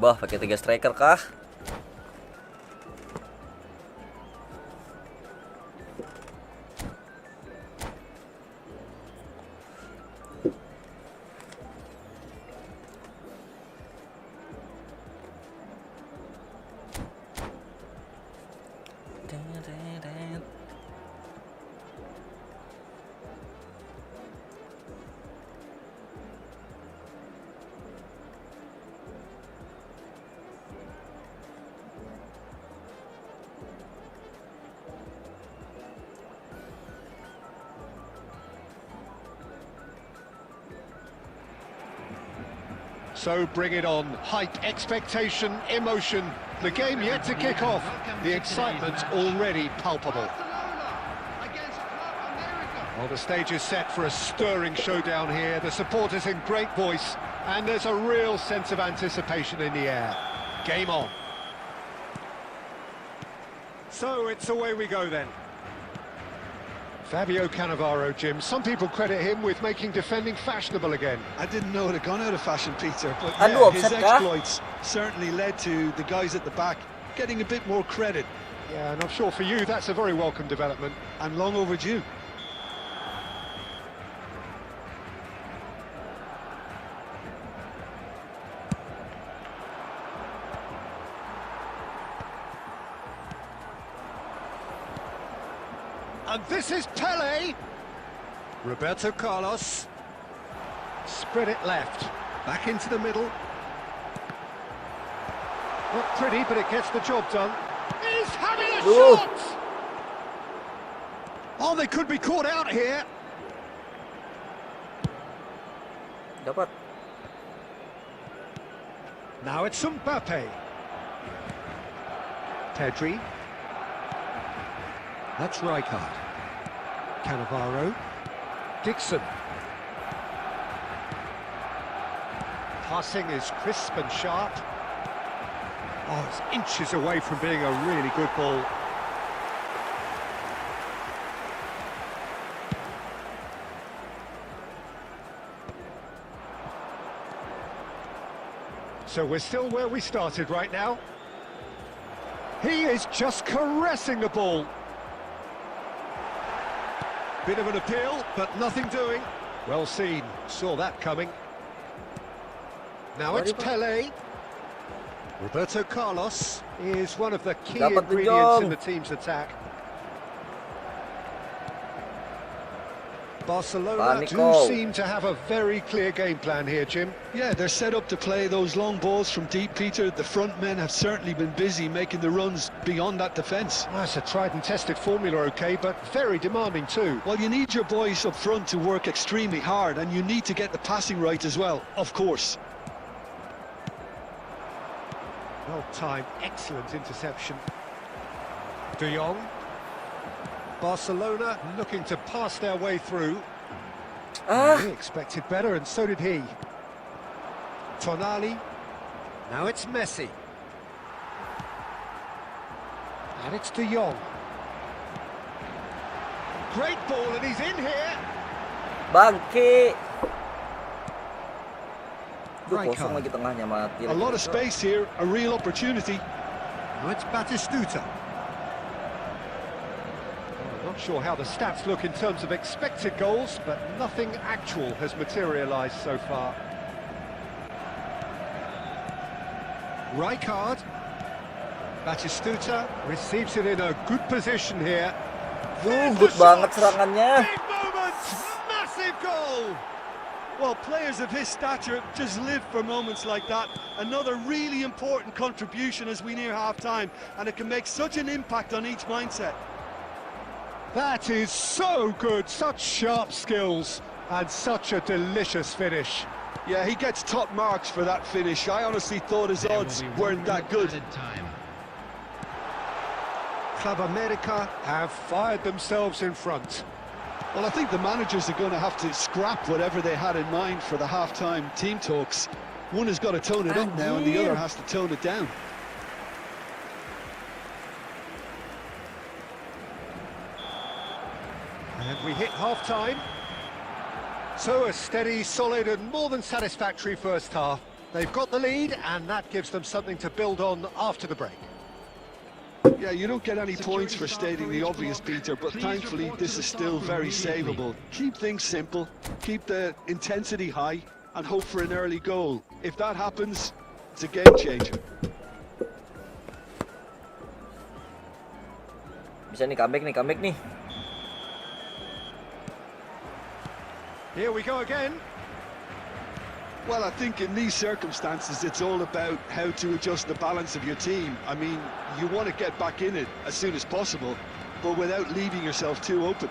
S2: Bah, pakai 3 striker kah?
S3: So bring it on. Hype, expectation, emotion. The game yet to kick off. The excitement already palpable. Well, the stage is set for a stirring showdown here. The supporters in great voice. And there's a real sense of anticipation in the air. Game on. So it's away we go then. Fabio Cannavaro, Jim. Some people credit him with making defending fashionable again.
S4: I didn't know it had gone out of fashion, Peter, but
S2: Aduh,
S4: yeah, his
S2: offset kah?
S4: exploits certainly led to the guys at the back getting a bit more credit,
S3: Yeah, and I'm sure for you that's a very welcome development.
S4: and long overdue.
S3: And this is Pele. Roberto Carlos. Spread it left. Back into the middle. Not pretty, but it gets the job done. He's having a
S2: Ooh.
S3: shot! Oh, they could be caught out here.
S2: Dapat.
S3: Now it's Mbappe. Pedri. That's Rijkaard. Cannavaro. Dixon. Passing is crisp and sharp. Oh, it's inches away from being a really good ball. So we're still where we started right now. He is just caressing the ball. Bit of an appeal, but nothing doing. Well seen, saw that coming. Now it's Pele. Roberto Carlos is one of the key
S2: Dapat
S3: ingredients
S2: dijong.
S3: in the team's attack. Barcelona do
S2: Panico.
S3: seem to have a very clear game plan here, Jim.
S4: Yeah, they're set up to play those long balls from deep, Peter. The front men have certainly been busy making the runs beyond that defence.
S3: That's a tried and tested formula, okay, but very demanding too.
S4: Well, you need your boys up front to work extremely hard, and you need to get the passing right as well, of course.
S3: Well timed, excellent interception. De Jong. Barcelona looking to pass their way through.
S2: Ah.
S3: He expected better, and so did he. Tonali. Now it's Messi. And it's De Jong. Great ball, and he's in here.
S2: Bangke. Duh,
S3: Rijkaard.
S2: kosong lagi tengahnya mati.
S4: A lot of space here, a real opportunity.
S3: Now it's Batistuta. Not sure how the stats look in terms of expected goals, but nothing actual has materialised so far. Rijkaard. Batistuta receives it in a good position here.
S2: Duh, good banget serangannya.
S3: Big moment! Massive goal!
S4: Well, players of his stature just live for moments like that. Another really important contribution as we near half-time, and it can make such an impact on each mindset.
S3: That is so good, such sharp skills, and such a delicious finish.
S4: Yeah, he gets top marks for that finish. I honestly thought his
S5: There will
S4: odds
S5: be
S4: weren't
S5: 1
S4: that good.
S5: added time.
S3: Club America have fired themselves in front.
S4: Well, I think the managers are going to have to scrap whatever they had in mind for the half-time team talks. One has got to tone it up now, and the other has to tone it down.
S3: And we hit half-time. So a steady, solid and more than satisfactory first half. They've got the lead, and that gives them something to build on after the break.
S4: Yeah, you don't get any points for stating the obvious, Peter, but thankfully this is still very savable. Keep things simple, keep the intensity high, and hope for an early goal. If that happens, it's a game changer.
S2: Bisa nih comeback nih.
S3: Here we go again.
S4: Well, I think in these circumstances, it's all about how to adjust the balance of your team. I mean, you want to get back in it as soon as possible, but without leaving yourself too open.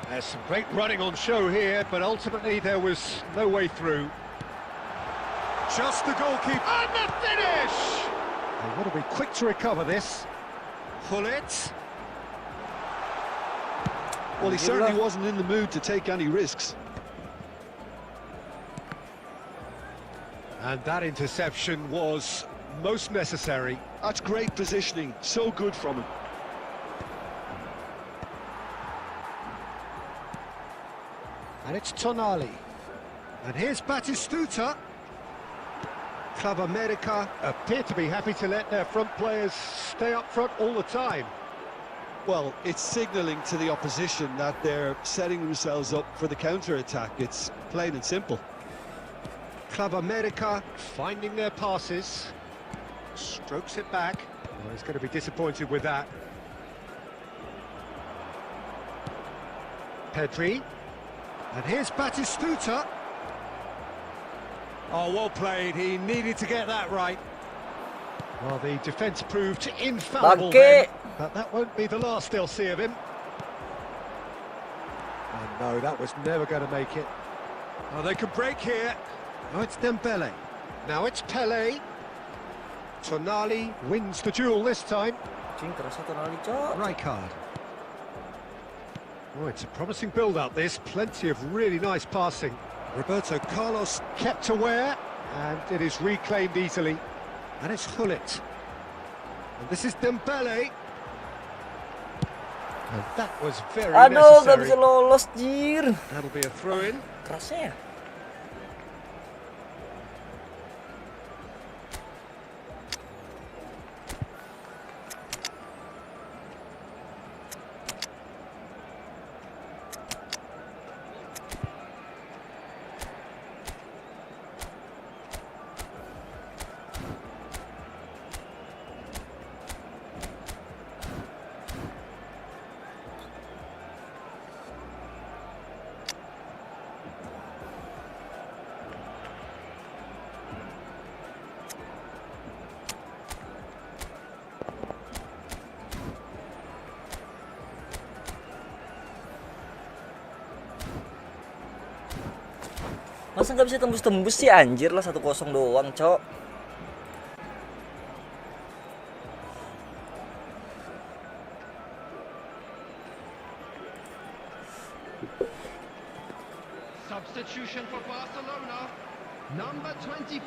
S3: There's some great running on show here, but ultimately there was no way through. Just the goalkeeper. And the finish! They want to be quick to recover this. Pull it.
S4: Well, he certainly wasn't in the mood to take any risks.
S3: And that interception was most necessary.
S4: That's great positioning, so good from him.
S3: And it's Tonali. And here's Batistuta. Club America appear to be happy to let their front players stay up front all the time.
S4: Well, it's signalling to the opposition that they're setting themselves up for the counter-attack. It's plain and simple.
S3: Club America finding their passes. Strokes it back. Well, he's going to be disappointed with that. Pedri. And here's Batistuta. Oh, well played. He needed to get that right. Well, the defence proved infallible then, but that won't be the last they'll see of him. Oh no, that was never going to make it. Oh, they could break here. Oh, it's Dembele. Now it's Pele. Tonali wins the duel this time. Rijkaard. Oh, it's a promising build-up this. Plenty of really nice passing. Roberto Carlos kept aware, and it is reclaimed easily. And it's Hullet. And this is Dembele. And that was very
S2: Aduh, gak
S3: necessary.
S2: bisa lolos, jir.
S3: That'll be a throw-in.
S2: Kerasnya ya. Masa nggak bisa tembus-tembus sih anjir lah, 1-0 doang, cok.
S5: Substitution for Barcelona. Number 24,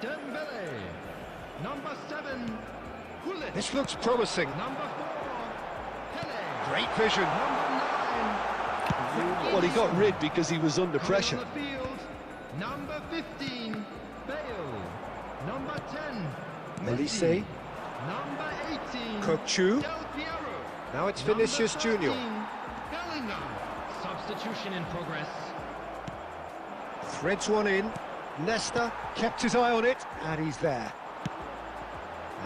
S5: Dembele. Number 7, Hullet.
S3: This looks promising.
S5: Number 4, Pele.
S3: Great vision.
S5: Number 9.
S4: Well, he got rid because he was under pressure.
S5: On the field, number 15, Bale. Number 10,
S3: Elise.
S5: Number 18,
S3: Kochu.
S5: Del Piero.
S3: Now it's
S5: Number
S3: Vinicius
S5: 13,
S3: Junior.
S5: Bellingham. Substitution in progress.
S3: Threads one in. Nesta kept his eye on it, and he's there.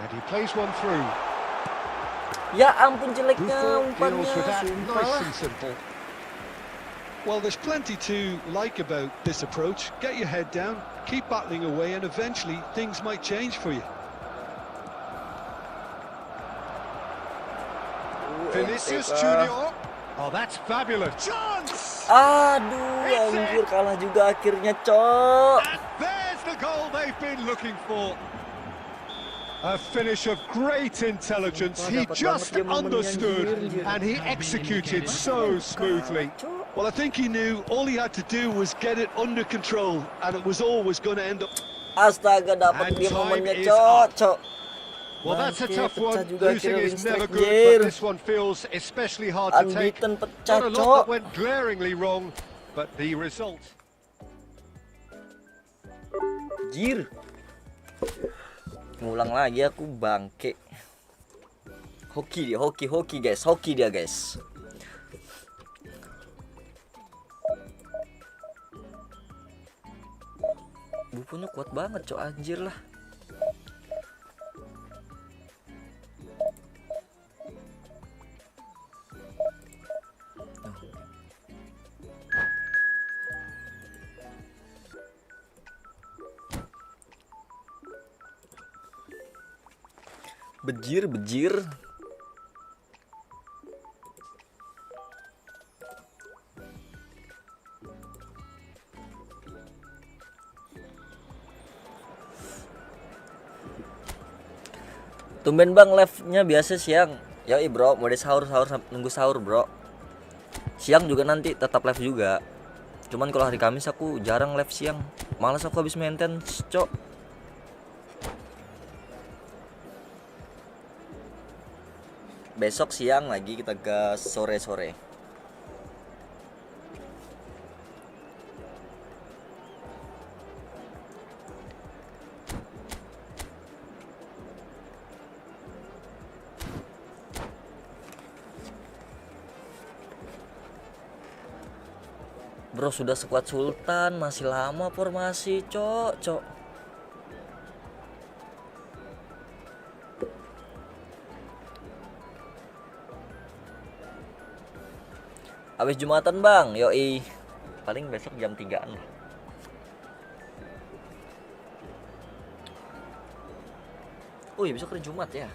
S3: And he plays one through.
S2: Ya ampun jeleknya
S3: Buffon
S2: umpannya,
S3: deals with that
S2: sumpah
S3: nice
S2: lah.
S3: and simple.
S4: Well, there's plenty to like about this approach. Get your head down, keep battling away, and eventually things might change for you.
S3: Vinicius Junior. Oh, that's fabulous. Chance!
S2: Aduh, anjir kalah juga akhirnya, cok.
S3: And there's the goal they've been looking for. A finish of great intelligence. He just understood and he executed so smoothly.
S4: Well, I think he knew all he had to do was get it under control, and it was always going to end up.
S2: Astaga, dapat
S3: And
S2: dia
S3: time
S2: momennya,
S3: is
S2: cok,
S3: up.
S2: cok.
S3: Well, that's a
S2: Bangke,
S3: tough
S2: pecah
S3: one.
S2: juga
S3: Losing
S2: akhirnya
S3: is never
S2: Winstech,
S3: good,
S2: jir.
S3: but this one feels especially hard to take.
S2: Unbeaten pecah,
S3: Not a lot
S2: cok.
S3: that went glaringly wrong, but the result.
S2: Jir. Ngulang lagi aku, bangke. Hoki dia, hoki guys, hoki dia guys. Bukunya kuat banget, cok, anjir lah. Bejir. Tumben bang, live-nya biasa siang. Yoi bro, mau sahur nunggu sahur bro. siang juga nanti tetap live juga. Cuman kalau hari Kamis aku jarang live siang. Malas aku habis maintenance, cok. Besok siang lagi kita gas sore-sore. Bro, sudah sekuat Sultan, masih lama formasi, cok. Habis Jumatan, Bang. Yoi. Paling besok jam 3-an lah. Oh iya, besok hari Jumat ya.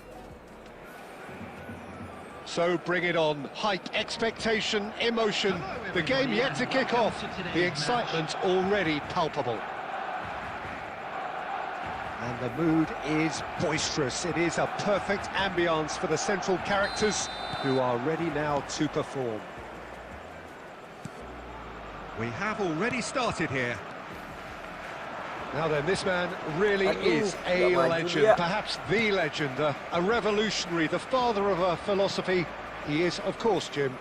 S3: So bring it on. Hype, expectation, emotion. The game yet to kick off. The excitement already palpable. And the mood is boisterous. It is a perfect ambience for the central characters who are ready now to perform. We have already started here. Now then, this man really is a legend, perhaps the legend, a revolutionary, the father of a philosophy. He is, of course, Jim,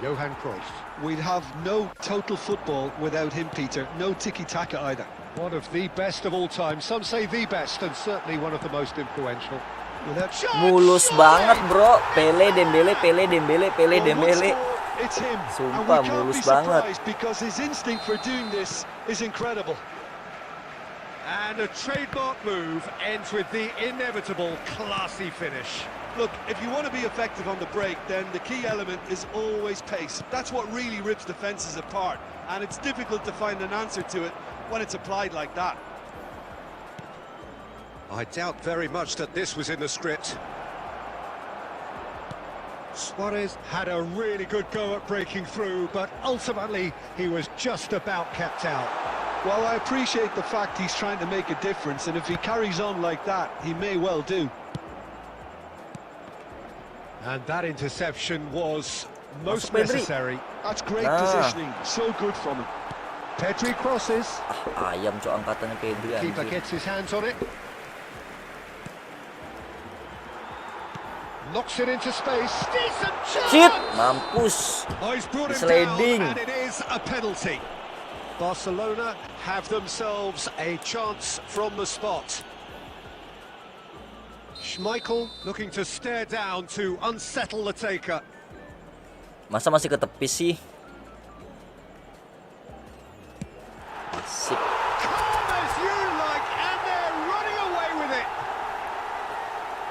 S3: Johan Cruyff.
S4: We'd have no total football without him, Peter. No tiki-taka either.
S3: One of the best of all time. Some say the best, and certainly one of the most influential.
S2: Mulus banget, bro. Pele, Dembele.
S4: It's him.
S2: Sumpah,
S4: and we can't
S2: mulus
S4: be
S2: banget.
S4: surprised because his instinct for doing this is incredible.
S3: And a trademark move ends with the inevitable classy finish.
S4: Look, if you want to be effective on the break, then the key element is always pace. That's what really rips defences apart, and it's difficult to find an answer to it when it's applied like that.
S3: I doubt very much that this was in the script. Suarez had a really good go at breaking through, but ultimately he was just about kept out.
S4: Well, I appreciate the fact he's trying to make a difference, and if he carries on like that, he may well do.
S3: And that interception was most necessary.
S4: That's great positioning, so good from him.
S3: Pedri crosses.
S2: Ayam, cok, angkatannya Pedri.
S3: Keeper gets his hands on it. Knocks it into space. Decent chance.
S2: Shit, mampus.
S3: Oh, he's brought him
S2: Sliding.
S3: down, and it is a penalty. Barcelona have themselves a chance from the spot. Schmeichel looking to stare down to unsettle the taker.
S2: Masa masih ke tepi sih? Asik.
S3: Calm as you like, and they're running away with it.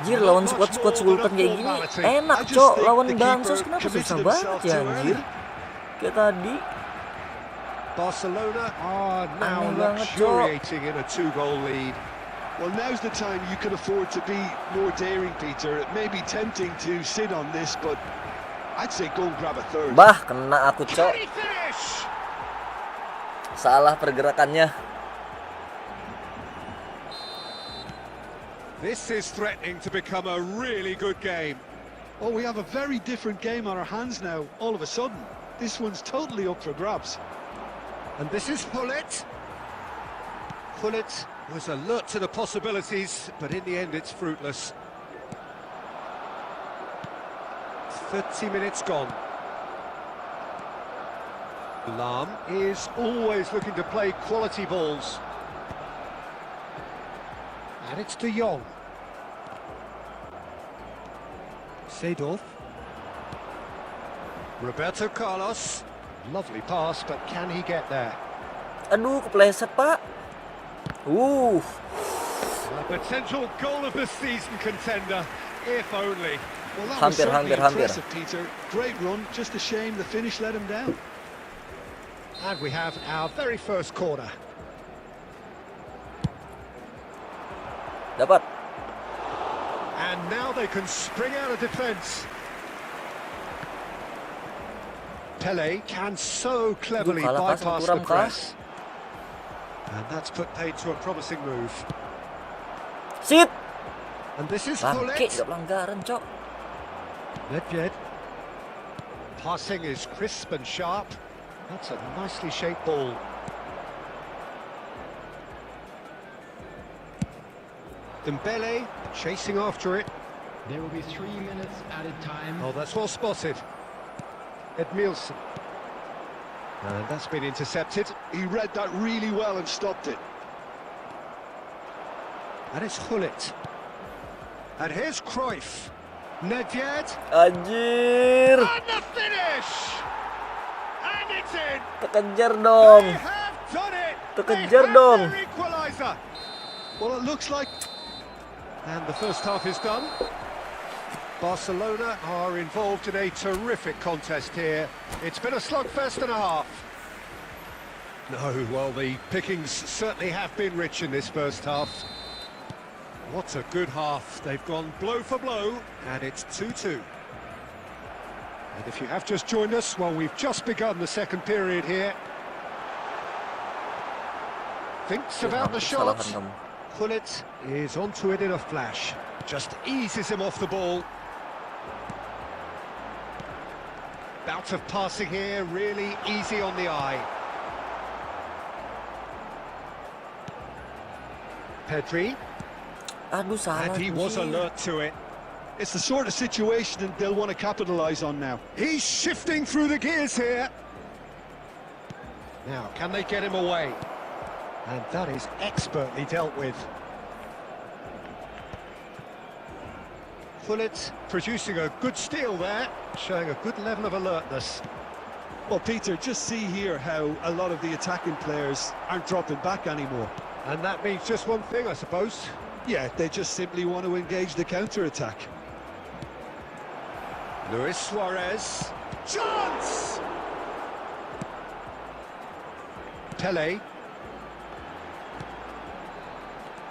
S2: Anjir, lawan squad Sultan kayak gini enak, cok. Lawan Bansos kenapa susah banget ya, anjir. Kayak tadi.
S3: Barcelona are now luxuriating in a 2-goal lead.
S4: Well, now's the time you can afford to be more daring, Peter. It may be tempting to sit on this, but I'd say go and grab a third.
S2: Bah, kena aku, cok. Salah pergerakannya.
S3: This is threatening to become a really good game.
S4: Oh, we have a very different game on our hands now, all of a sudden. This one's totally up for grabs.
S3: And this is Hullet. Hullet was alert to the possibilities, but in the end it's fruitless. 30 minutes gone. Lam is always looking to play quality balls. And it's De Jong. Seedorf. Roberto Carlos. Lovely pass, but can he get there?
S2: Aduh, kepleset, Pak.
S3: A potential goal of the season contender, if only.
S4: Well, that was certainly
S2: hampir.
S4: impressive, Peter. Great run, just a shame the finish let him down.
S3: And we have our very first corner.
S2: Dapat.
S3: And now they can spring out of defence. Pele can so cleverly bypass the press. And that's put paid to a promising move.
S2: Sit.
S3: And this is
S2: Bangke,
S3: Hullet.
S2: gak pelanggaran, cok.
S3: Nedved. passing is crisp and sharp. That's a nicely shaped ball. Dembele chasing after it.
S5: There will be 3 minutes added time.
S3: Oh, that's well spotted. Edmilson. And that's been intercepted.
S4: He read that really well and stopped it.
S3: And it's Gullit. And here's Cruyff. Nedved.
S2: Anjir.
S3: And the finish! And it's in!
S2: Terkejar dong.
S3: They have done it!
S2: Terkejar
S3: They have
S2: dong.
S3: their equaliser!
S4: Well, it looks like...
S3: And the first half is done. Barcelona are involved in a terrific contest here. It's been a slugfest and a half. No, well, the pickings certainly have been rich in this first half. What a good half. They've gone blow for blow, and it's 2-2. And if you have just joined us, well, we've just begun the second period here. Thinks about the shot. Gullit is onto it in a flash. Just eases him off the ball. Bout of passing here, really easy on the eye. Pedri.
S2: Aduh, salah.
S3: And he was alert to it.
S4: It's the sort of situation that they'll want to capitalise on now.
S3: He's shifting through the gears here. Now, can they get him away? And that is expertly dealt with. Gullit producing a good steal there, showing a good level of alertness.
S4: Well, Peter, just see here how a lot of the attacking players aren't dropping back anymore.
S3: And that means just one thing, I suppose.
S4: Yeah, they just simply want to engage the counter-attack.
S3: Luis Suarez. Chance! Pele.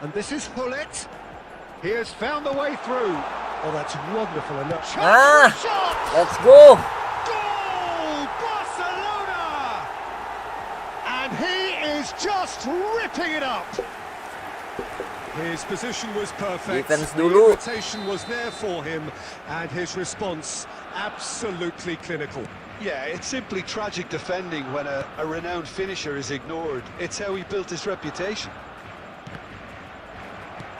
S3: And this is Gullit. He has found the way through. Oh, that's wonderful. And look, shot!
S2: Let's go.
S3: Goal! Barcelona! And he is just ripping it up. His position was perfect.
S2: Defense
S3: The
S2: dulu.
S3: invitation was there for him, and his response absolutely clinical.
S4: Yeah, it's simply tragic defending when a renowned finisher is ignored. It's how he built his reputation.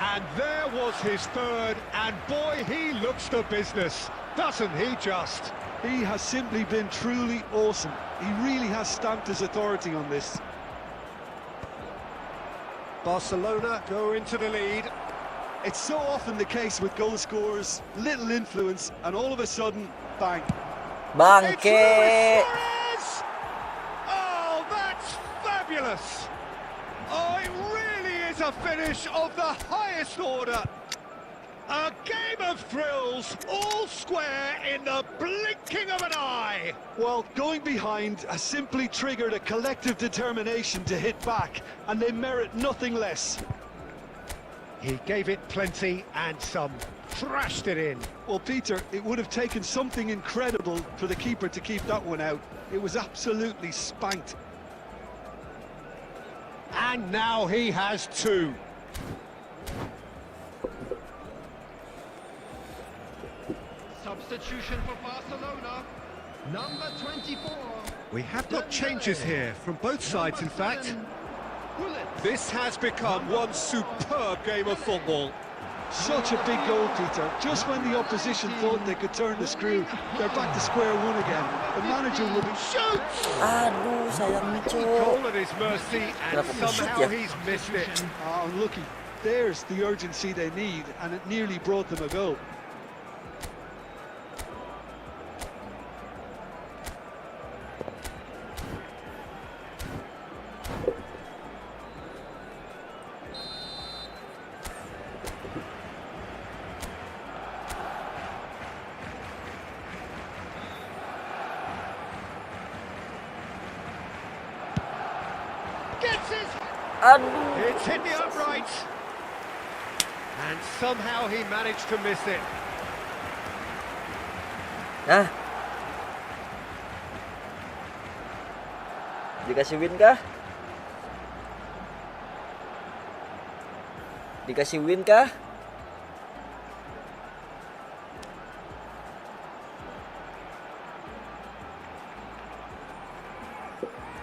S3: And there was his third, and boy, he looks the business, doesn't he just?
S4: He has simply been truly awesome. He really has stamped his authority on this.
S3: Barcelona go into the lead.
S4: It's so often the case with goal scorers, little influence, and all of a sudden, bang.
S3: It's
S2: Bangke.
S3: Luis Suarez! Oh, that's fabulous! Oh, it really is a finish of the highest order. A game of thrills, all square in the blinking of an eye.
S4: Well, going behind has simply triggered a collective determination to hit back, and they merit nothing less.
S3: He gave it plenty and some, thrashed it in.
S4: Well, Peter, it would have taken something incredible for the keeper to keep that one out. It was absolutely spanked.
S3: And now he has two.
S5: Substitution for Barcelona. Number 24.
S3: We have got changes here from both sides, in fact. This has become one superb game of football.
S4: Such a big goal, Peter. Just when the opposition thought they could turn the screw, they're back to square one again. The manager will be...
S3: Shoots!
S2: Aduh, sayangnya, Cok.
S3: Goal at his mercy, and
S2: Kenapa bisa
S3: somehow
S2: ya?
S3: he's missed it.
S4: Oh, unlucky. There's the urgency they need, and it nearly brought them a goal.
S3: Gets it!
S2: Aduh.
S3: It's hit the upright. And somehow he managed to miss it.
S2: Nah. Dikasih win kah? Dikasih win kah?